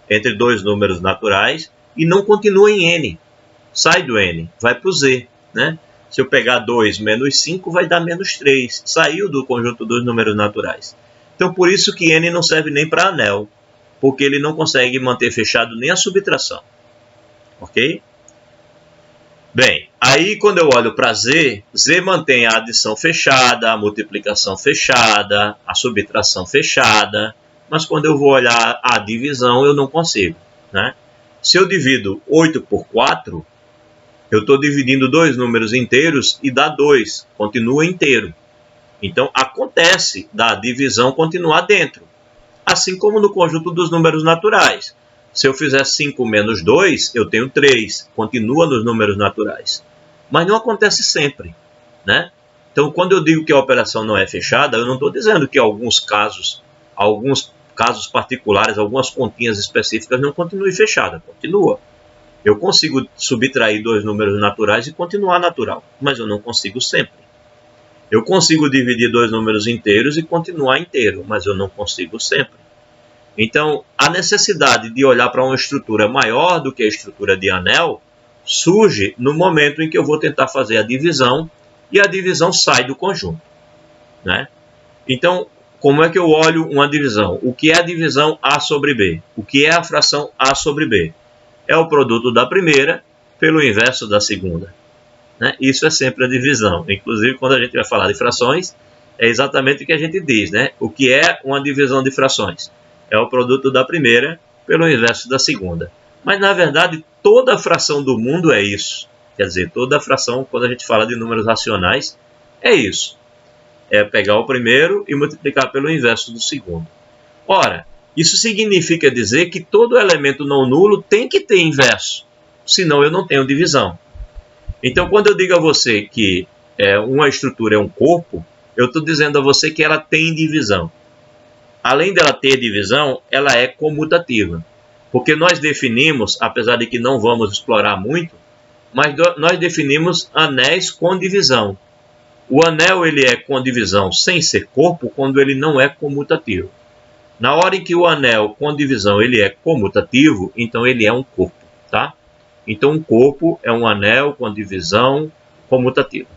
entre dois números naturais e não continua em N. Sai do N, vai para o Z, né? Se eu pegar 2 menos 5, vai dar menos 3. Saiu do conjunto dos números naturais. Então, por isso que N não serve nem para anel, porque ele não consegue manter fechado nem a subtração. Ok? Bem, aí quando eu olho para Z, Z mantém a adição fechada, a multiplicação fechada, a subtração fechada, mas quando eu vou olhar a divisão, eu não consigo, né? Se eu divido 8 por 4, eu estou dividindo dois números inteiros e dá 2, continua inteiro. Então, acontece da divisão continuar dentro, assim como no conjunto dos números naturais. Se eu fizer 5 menos 2, eu tenho 3, continua nos números naturais. Mas não acontece sempre, né? Então, quando eu digo que a operação não é fechada, eu não estou dizendo que alguns casos particulares, algumas continhas específicas não continuem fechadas, continua. Eu consigo subtrair dois números naturais e continuar natural, mas eu não consigo sempre. Eu consigo dividir dois números inteiros e continuar inteiro, mas eu não consigo sempre. Então, a necessidade de olhar para uma estrutura maior do que a estrutura de anel surge no momento em que eu vou tentar fazer a divisão e a divisão sai do conjunto, né? Então, como é que eu olho uma divisão? O que é a divisão A sobre B? O que é a fração A sobre B? É o produto da primeira pelo inverso da segunda, né? Isso é sempre a divisão. Inclusive, quando a gente vai falar de frações, é exatamente o que a gente diz, né? O que é uma divisão de frações? É o produto da primeira pelo inverso da segunda. Mas, na verdade, toda fração do mundo é isso. Quer dizer, toda fração, quando a gente fala de números racionais, é isso. É pegar o primeiro e multiplicar pelo inverso do segundo. Ora, isso significa dizer que todo elemento não nulo tem que ter inverso, senão eu não tenho divisão. Então, quando eu digo a você que uma estrutura é um corpo, eu estou dizendo a você que ela tem divisão. Além dela ter divisão, ela é comutativa. Porque nós definimos, apesar de que não vamos explorar muito, mas nós definimos anéis com divisão. O anel ele é com divisão sem ser corpo quando ele não é comutativo. Na hora em que o anel com divisão ele é comutativo, então ele é um corpo, tá? Então um corpo é um anel com divisão comutativa.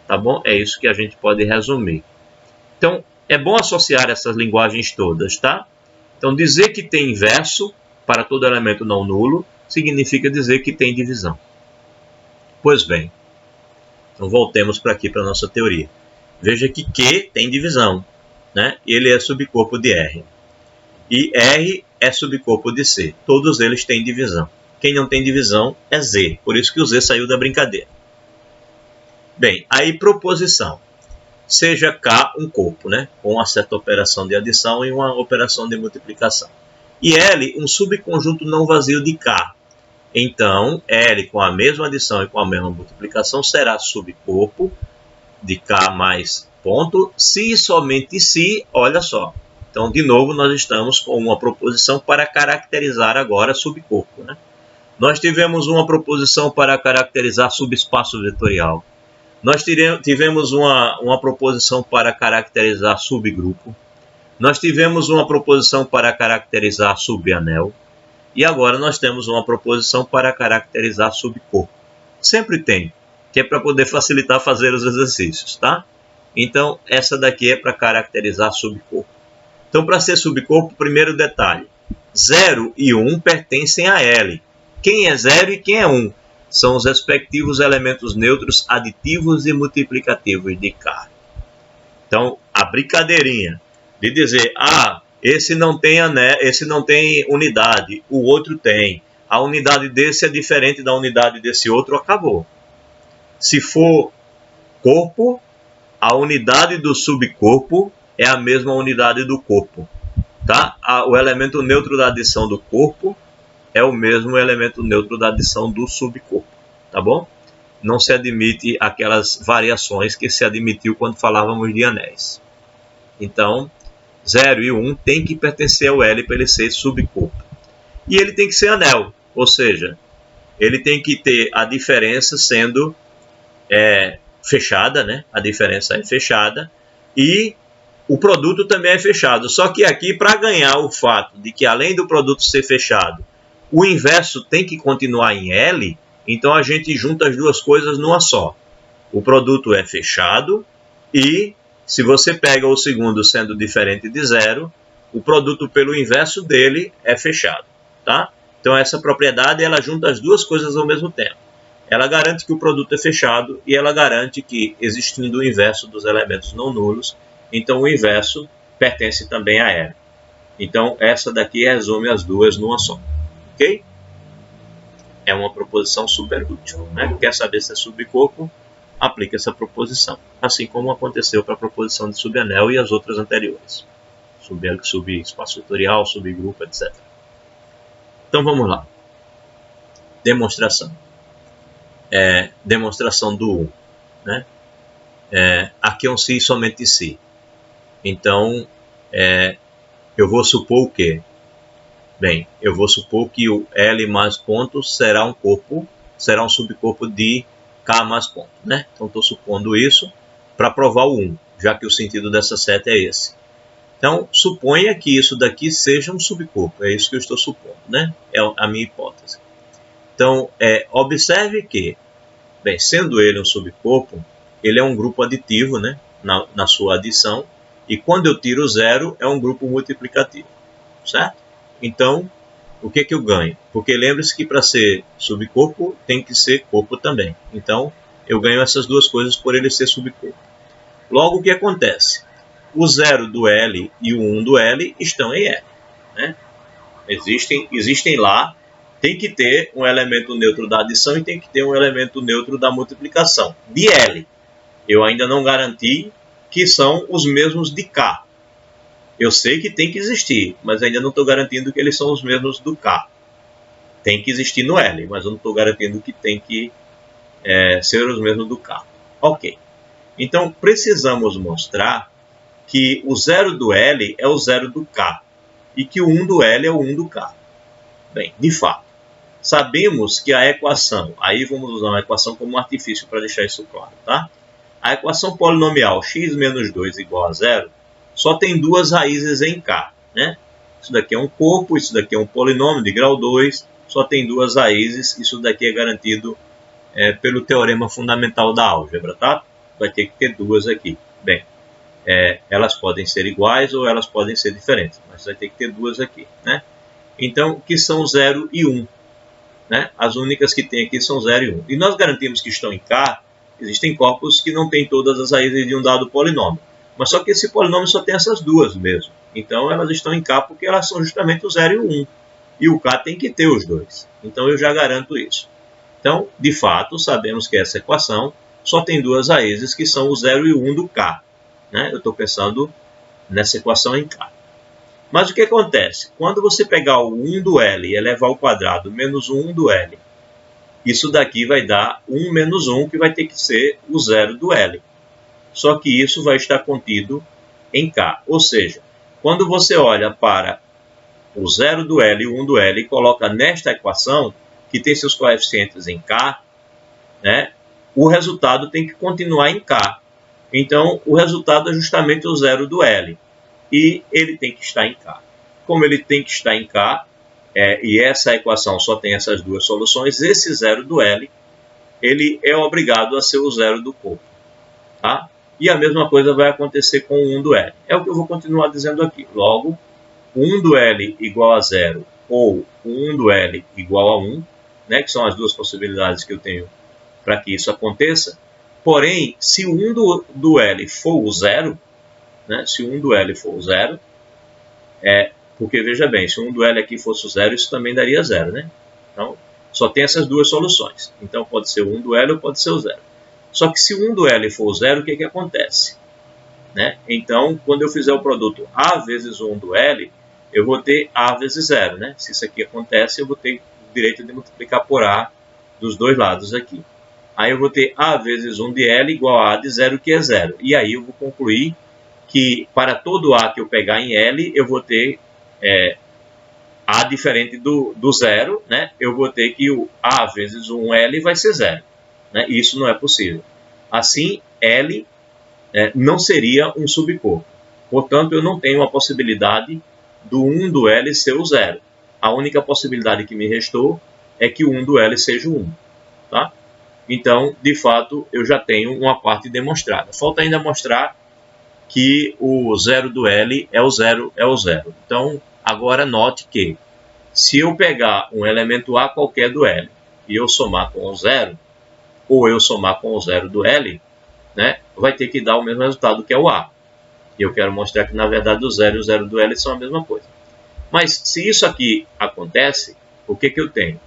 Tá bom? É isso que a gente pode resumir. Então, é bom associar essas linguagens todas, tá? Então, dizer que tem inverso para todo elemento não nulo significa dizer que tem divisão. Pois bem, então voltemos para aqui para a nossa teoria. Veja que Q tem divisão, né? Ele é subcorpo de R. E R é subcorpo de C. Todos eles têm divisão. Quem não tem divisão é Z, por isso que o Z saiu da brincadeira. Bem, aí proposição. Seja K um corpo, né? Com uma certa operação de adição e uma operação de multiplicação. E L um subconjunto não vazio de K. Então, L com a mesma adição e com a mesma multiplicação será subcorpo de K mais ponto, se e somente se, olha só. Então, de novo, nós estamos com uma proposição para caracterizar agora subcorpo, né? Nós tivemos uma proposição para caracterizar subespaço vetorial. Nós tivemos uma proposição para caracterizar subgrupo. Nós tivemos uma proposição para caracterizar subanel. E agora nós temos uma proposição para caracterizar subcorpo. Sempre tem, que é para poder facilitar fazer os exercícios, tá? Então, essa daqui é para caracterizar subcorpo. Então, para ser subcorpo, primeiro detalhe. 0 e 1 pertencem a L. Quem é 0 e quem é 1? São os respectivos elementos neutros aditivos e multiplicativos de K. Então, a brincadeirinha de dizer, esse não tem unidade, o outro tem. A unidade desse é diferente da unidade desse outro, acabou. Se for corpo, a unidade do subcorpo é a mesma unidade do corpo. Tá? O elemento neutro da adição do corpo é o mesmo elemento neutro da adição do subcorpo. Tá bom? Não se admite aquelas variações que se admitiu quando falávamos de anéis. Então, 0 e 1 tem que pertencer ao L para ele ser subcorpo. E ele tem que ser anel, ou seja, ele tem que ter a diferença sendo fechada, né? A diferença é fechada e o produto também é fechado. Só que aqui, para ganhar o fato de que além do produto ser fechado, o inverso tem que continuar em L, então a gente junta as duas coisas numa só. O produto é fechado e se você pega o segundo sendo diferente de 0, o produto pelo inverso dele é fechado, tá? Então essa propriedade ela junta as duas coisas ao mesmo tempo. Ela garante que o produto é fechado e ela garante que, existindo o inverso dos elementos não nulos, então o inverso pertence também a L. Então essa daqui resume as duas numa só, ok? É uma proposição super útil, né? Quer saber se é subcorpo? Aplica essa proposição, assim como aconteceu para a proposição de subanel e as outras anteriores. Subespaço vetorial, subgrupo, etc. Então vamos lá. Demonstração. Demonstração do 1. Né? Aqui é um se e somente se. Então, eu vou supor o quê? Bem, eu vou supor que o L mais ponto será um subcorpo de K mais ponto. Né? Então, estou supondo isso para provar o 1, já que o sentido dessa seta é esse. Então, suponha que isso daqui seja um subcorpo. É isso que eu estou supondo. Né? É a minha hipótese. Então, observe que, bem, sendo ele um subcorpo, ele é um grupo aditivo, né? na sua adição. E quando eu tiro 0, é um grupo multiplicativo. Certo? Então, o que eu ganho? Porque lembre-se que para ser subcorpo, tem que ser corpo também. Então, eu ganho essas duas coisas por ele ser subcorpo. Logo, o que acontece? O 0 do L e o 1 do L estão em L. Né? Existem lá, tem que ter um elemento neutro da adição e tem que ter um elemento neutro da multiplicação. De L, eu ainda não garanti que são os mesmos de K. Eu sei que tem que existir, mas ainda não estou garantindo que eles são os mesmos do K. Tem que existir no L, mas eu não estou garantindo que tem que ser os mesmos do K. Ok. Então, precisamos mostrar que o 0 do L é o 0 do K e que o 1 do L é o 1 do K. Bem, de fato, sabemos que a equação, aí vamos usar uma equação como um artifício para deixar isso claro, tá? A equação polinomial x menos 2 igual a 0 só tem duas raízes em K. Né? Isso daqui é um corpo, isso daqui é um polinômio de grau 2, só tem duas raízes, isso daqui é garantido pelo teorema fundamental da álgebra. Tá? vai ter que ter duas aqui. Bem, elas podem ser iguais ou elas podem ser diferentes, mas vai ter que ter duas aqui, né? Então, que são 0 e 1. Né? As únicas que tem aqui são 0 e 1. E nós garantimos que estão em K. Existem corpos que não têm todas as raízes de um dado polinômio. Mas só que esse polinômio só tem essas duas mesmo. Então elas estão em K porque elas são justamente o 0 e o 1. E o K tem que ter os dois. Então eu já garanto isso. Então, de fato, sabemos que essa equação só tem duas raízes que são o 0 e o 1 do K. Né? Eu estou pensando nessa equação em K. Mas o que acontece? Quando você pegar o 1 do L e elevar ao quadrado menos o 1 do L, isso daqui vai dar 1 menos 1, que vai ter que ser o 0 do L. Só que isso vai estar contido em K. Ou seja, quando você olha para o 0 do L e o 1 do L e coloca nesta equação, que tem seus coeficientes em K, né, o resultado tem que continuar em K. Então, o resultado é justamente o 0 do L. E ele tem que estar em K. Como ele tem que estar em K, e essa equação só tem essas duas soluções, esse 0 do L, ele é obrigado a ser o 0 do corpo. Tá? E a mesma coisa vai acontecer com o 1 do L. É o que eu vou continuar dizendo aqui. Logo, 1 do L igual a 0 ou 1 do L igual a 1, né, que são as duas possibilidades que eu tenho para que isso aconteça. Porém, se o 1 do L for o 0, né, se o 1 do L for o 0, porque veja bem, se o 1 do L aqui fosse o 0, isso também daria 0, né? Então, só tem essas duas soluções. Então, pode ser o 1 do L ou pode ser o 0. Só que se o 1 do L for o 0, o que acontece? Né? Então, quando eu fizer o produto A vezes o 1 do L, eu vou ter A vezes 0. Né? Se isso aqui acontece, eu vou ter o direito de multiplicar por A dos dois lados aqui. Aí eu vou ter A vezes 1 de L igual a A de 0, que é 0. E aí eu vou concluir que para todo A que eu pegar em L, eu vou ter A diferente do 0, né? Eu vou ter que o A vezes 1L vai ser 0. Né? Isso não é possível. Assim, L não seria um subcorpo. Portanto, eu não tenho a possibilidade do 1 do L ser o 0. A única possibilidade que me restou é que o 1 do L seja o 1. Tá? Então, de fato, eu já tenho uma parte demonstrada. Falta ainda mostrar que o 0 do L é o 0, é o 0. Então, agora note que se eu pegar um elemento A qualquer do L e eu somar com o 0, ou eu somar com o 0 do L, né, vai ter que dar o mesmo resultado que é o A. E eu quero mostrar que, na verdade, o 0 e o 0 do L são a mesma coisa. Mas, se isso aqui acontece, o que eu tenho?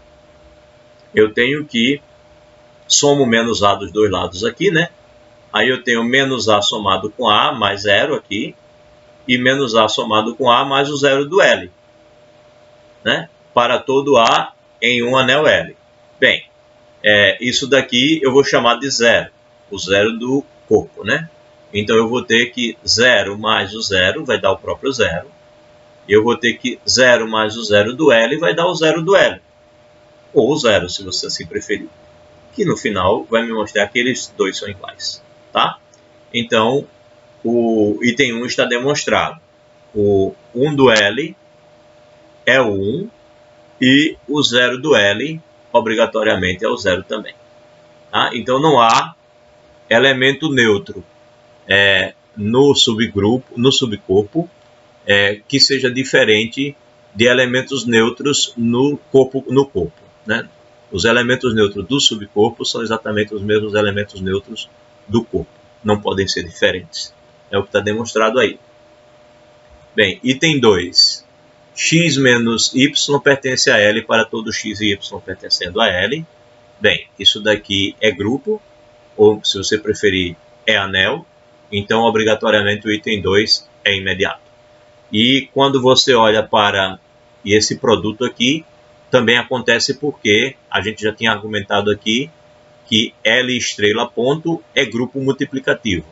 Eu tenho que somo menos A dos dois lados aqui, né? Aí eu tenho menos A somado com A mais 0 aqui, e menos A somado com A mais o 0 do L. Né? Para todo A em um anel L. Bem, isso daqui eu vou chamar de 0, o 0 do corpo, né? Então eu vou ter que 0 mais o 0 vai dar o próprio 0. Eu vou ter que 0 mais o 0 do L vai dar o 0 do L. Ou o 0, se você assim preferir. Que no final vai me mostrar que eles dois são iguais. Tá? Então, o item 1 está demonstrado. O 1 do L é o 1 e o 0 do L obrigatoriamente é o 0 também. Tá? Então não há elemento neutro no subgrupo, no subcorpo, que seja diferente de elementos neutros no corpo. Né? Os elementos neutros do subcorpo são exatamente os mesmos elementos neutros do corpo. Não podem ser diferentes. É o que está demonstrado aí. Bem, item 2. X menos Y pertence a L para todo X e Y pertencendo a L. Bem, isso daqui é grupo, ou se você preferir, é anel. Então, obrigatoriamente, o item 2 é imediato. E quando você olha para esse produto aqui, também acontece porque a gente já tinha argumentado aqui que L estrela ponto é grupo multiplicativo.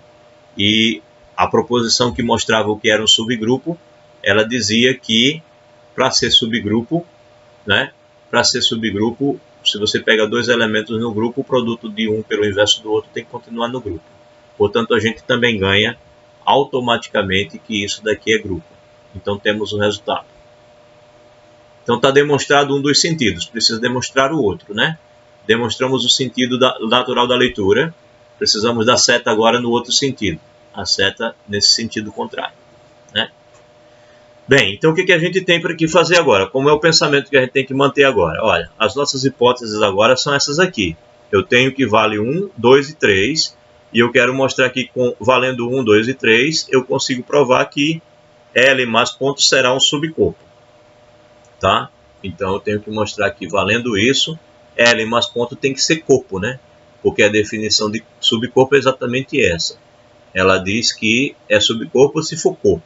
E a proposição que mostrava o que era um subgrupo, ela dizia que para ser subgrupo, né? Para ser subgrupo, se você pega dois elementos no grupo, o produto de um pelo inverso do outro tem que continuar no grupo. Portanto, a gente também ganha automaticamente que isso daqui é grupo. Então, temos o resultado. Então, está demonstrado um dos sentidos. Precisa demonstrar o outro, né? Demonstramos o sentido natural da leitura. Precisamos da seta agora no outro sentido. A seta nesse sentido contrário, né? Bem, então o que a gente tem para que fazer agora? Como é o pensamento que a gente tem que manter agora? Olha, as nossas hipóteses agora são essas aqui. Eu tenho que vale 1, 2 e 3. E eu quero mostrar que valendo 1, 2 e 3, eu consigo provar que L mais ponto será um subcorpo. Tá? Então eu tenho que mostrar que valendo isso, L mais ponto tem que ser corpo, né? Porque a definição de subcorpo é exatamente essa. Ela diz que é subcorpo se for corpo.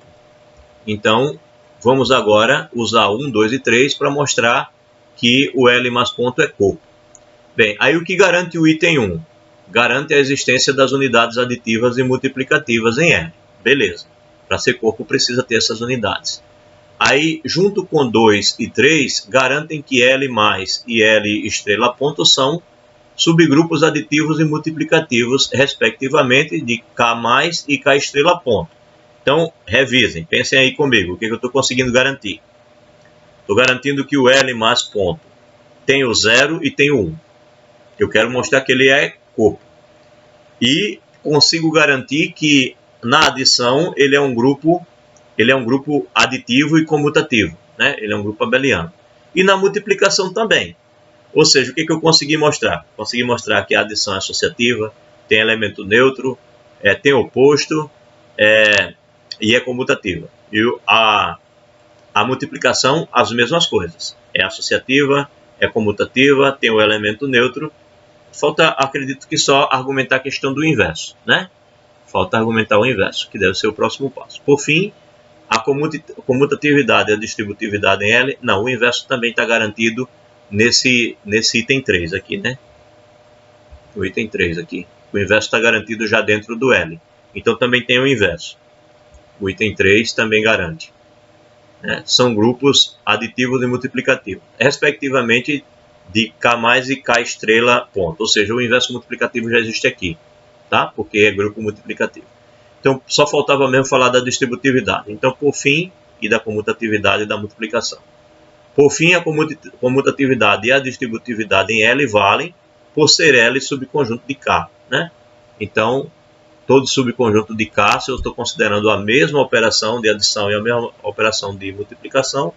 Então, vamos agora usar 1, 2 e 3 para mostrar que o L mais ponto é corpo. Bem, aí o que garante o item 1? Garante a existência das unidades aditivas e multiplicativas em L. Beleza. Para ser corpo precisa ter essas unidades. Aí, junto com 2 e 3, garantem que L mais e L estrela ponto são subgrupos aditivos e multiplicativos, respectivamente, de K mais e K estrela ponto. Então, revisem, pensem aí comigo, o que eu estou conseguindo garantir? Estou garantindo que o L mais ponto tem o 0 e tem o 1. Eu quero mostrar que ele é corpo. E consigo garantir que na adição ele é um grupo aditivo e comutativo, né? Ele é um grupo abeliano. E na multiplicação também. Ou seja, o que eu consegui mostrar? Consegui mostrar que a adição é associativa, tem elemento neutro, tem oposto e é comutativa. E a multiplicação, as mesmas coisas. É associativa, é comutativa, tem o elemento neutro. Falta, acredito que só argumentar a questão do inverso, né? Falta argumentar o inverso, que deve ser o próximo passo. Por fim, a comutatividade e a distributividade em L, não, o inverso também está garantido nesse item 3 aqui, né? O item 3 aqui. O inverso está garantido já dentro do L. Então também tem o inverso. O item 3 também garante. Né? São grupos aditivos e multiplicativos, respectivamente de K mais e K estrela ponto. Ou seja, o inverso multiplicativo já existe aqui, tá? Porque é grupo multiplicativo. Então só faltava mesmo falar da distributividade. Então, por fim, e da comutatividade e da multiplicação. Por fim, a comutatividade e a distributividade em L valem por ser L subconjunto de K, né? Então, todo subconjunto de K, se eu estou considerando a mesma operação de adição e a mesma operação de multiplicação,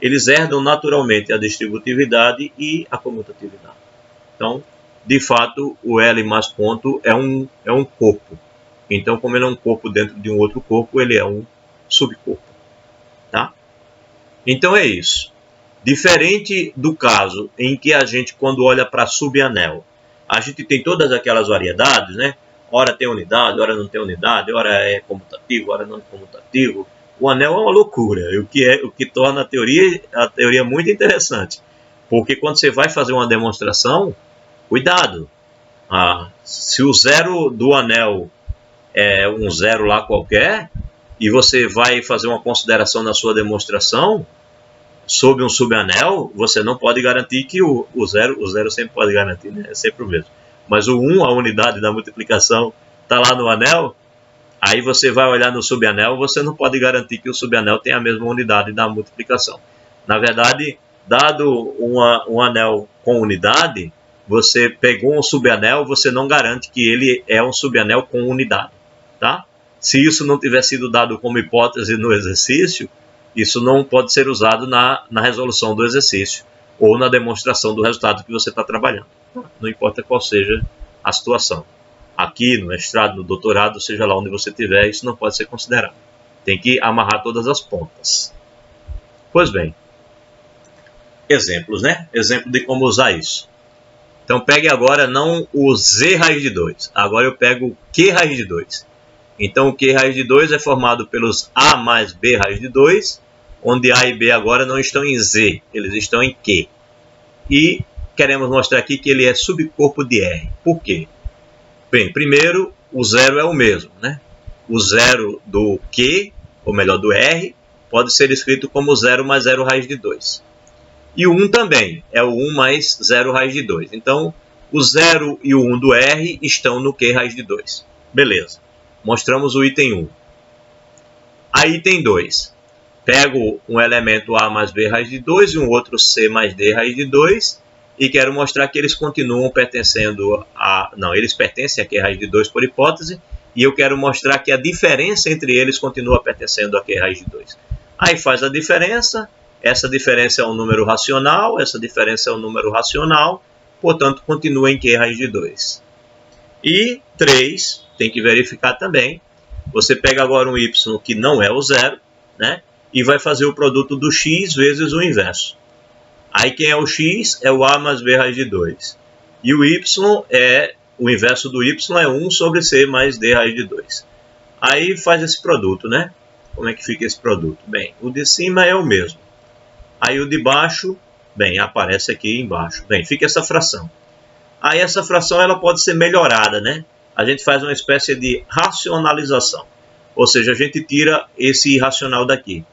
eles herdam naturalmente a distributividade e a comutatividade. Então, de fato, o L mais ponto é um corpo. Então, como ele é um corpo dentro de um outro corpo, ele é um subcorpo. Tá? Então é isso. Diferente do caso em que a gente, quando olha para subanel, a gente tem todas aquelas variedades, né? Ora tem unidade, ora não tem unidade, ora é comutativo, ora não é comutativo. O anel é uma loucura, o que torna a teoria muito interessante. Porque quando você vai fazer uma demonstração, cuidado. Se o zero do anel é um zero lá qualquer, e você vai fazer uma consideração na sua demonstração sobre um subanel, você não pode garantir que o zero sempre pode garantir, né? É sempre o mesmo. Mas o 1, a unidade da multiplicação, está lá no anel, aí você vai olhar no subanel, você não pode garantir que o subanel tem a mesma unidade da multiplicação. Na verdade, dado um anel com unidade, você pegou um subanel, você não garante que ele é um subanel com unidade. Tá? Se isso não tiver sido dado como hipótese no exercício, isso não pode ser usado na resolução do exercício ou na demonstração do resultado que você está trabalhando. Não importa qual seja a situação. Aqui, no mestrado, no doutorado, seja lá onde você estiver, isso não pode ser considerado. Tem que amarrar todas as pontas. Pois bem, exemplos, né? Exemplo de como usar isso. Então, pegue agora não o Z raiz de 2. Agora eu pego o Q raiz de 2. Então, o Q raiz de 2 é formado pelos A mais B raiz de 2, onde A e B agora não estão em Z, eles estão em Q. E queremos mostrar aqui que ele é subcorpo de R. Por quê? Bem, primeiro, o zero é o mesmo, né? O zero do Q, ou melhor, do R, pode ser escrito como 0 mais 0 raiz de 2. E o 1 também, é o 1 mais 0 raiz de 2. Então, o 0 e o 1 do R estão no Q raiz de 2. Beleza. Mostramos o item 1. A item 2. Pego um elemento A mais B raiz de 2 e um outro C mais D raiz de 2 e quero mostrar que eles continuam pertencendo a não, eles pertencem a Q raiz de 2 por hipótese, e eu quero mostrar que a diferença entre eles continua pertencendo a Q raiz de 2. Aí faz a diferença, essa diferença é um número racional, essa diferença é um número racional, portanto continua em Q raiz de 2. E 3, tem que verificar também, você pega agora um y que não é o zero, né? E vai fazer o produto do x vezes o inverso. Aí quem é o x é o a mais b raiz de 2. E o y é, o inverso do y é 1 sobre c mais d raiz de 2. Aí faz esse produto, né? Como é que fica esse produto? Bem, o de cima é o mesmo. Aí o de baixo, bem, aparece aqui embaixo. Bem, fica essa fração. Aí essa fração ela pode ser melhorada, né? A gente faz uma espécie de racionalização. Ou seja, a gente tira esse irracional daqui.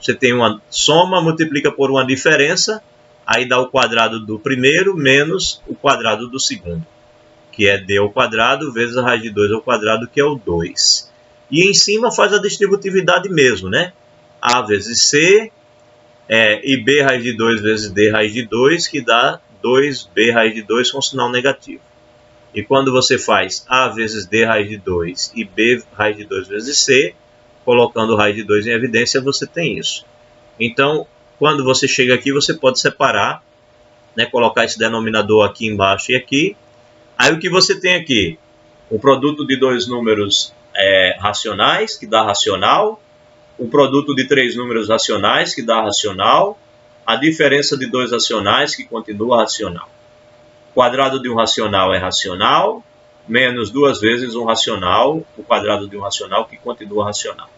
Você tem uma soma, multiplica por uma diferença, aí dá o quadrado do primeiro menos o quadrado do segundo, que é d ao quadrado vezes a raiz de 2 ao quadrado, que é o 2. E em cima faz a distributividade mesmo, né? A vezes c e b raiz de 2 vezes d raiz de 2, que dá 2b raiz de 2 com sinal negativo. E quando você faz a vezes d raiz de 2 e b raiz de 2 vezes c, colocando raiz de 2 em evidência, você tem isso. Então, quando você chega aqui, você pode separar, né, colocar esse denominador aqui embaixo e aqui. Aí o que você tem aqui? O produto de dois números racionais, que dá racional. O produto de três números racionais, que dá racional. A diferença de dois racionais, que continua racional. O quadrado de um racional é racional, menos duas vezes um racional, o quadrado de um racional, que continua racional.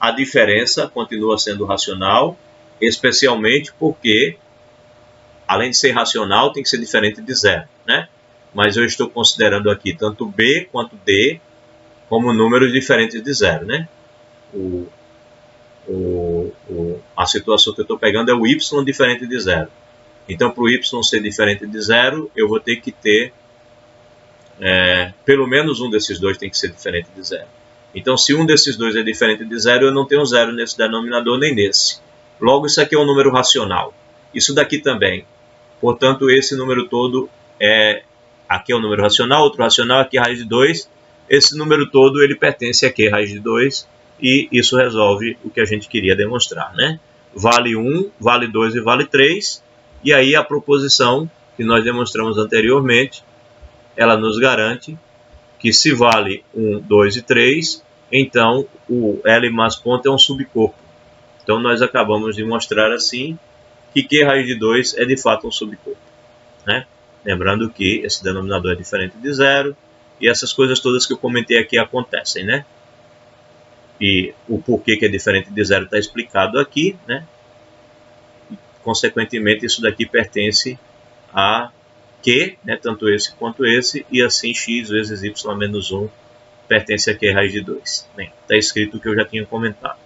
A diferença continua sendo racional, especialmente porque, além de ser racional, tem que ser diferente de zero, né? Mas eu estou considerando aqui tanto b quanto d como números diferentes de zero, né? A situação que eu estou pegando é o y diferente de zero. Então, para o y ser diferente de zero, eu vou ter que ter, pelo menos um desses dois tem que ser diferente de zero. Então, se um desses dois é diferente de zero, eu não tenho zero nesse denominador nem nesse. Logo, isso aqui é um número racional. Isso daqui também. Portanto, esse número todo aqui é um número racional, outro racional, aqui é raiz de 2. Esse número todo ele pertence aqui a raiz de 2 e isso resolve o que a gente queria demonstrar, né? Vale 1, vale 2 e vale 3. E aí a proposição que nós demonstramos anteriormente, ela nos garante que se vale 1, 2 e 3, então o L mais ponto é um subcorpo. Então nós acabamos de mostrar assim que Q raiz de 2 é de fato um subcorpo, né? Lembrando que esse denominador é diferente de zero e essas coisas todas que eu comentei aqui acontecem, né? E o porquê que é diferente de zero está explicado aqui, né? E, consequentemente, isso daqui pertence a Q, né? Tanto esse quanto esse, e assim x vezes y menos 1 pertence a Q raiz de 2. Bem, está escrito o que eu já tinha comentado.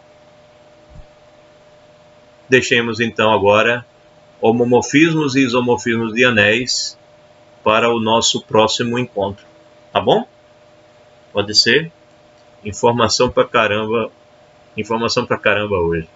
Deixemos então agora homomorfismos e isomorfismos de anéis para o nosso próximo encontro, tá bom? Pode ser? Informação pra caramba hoje.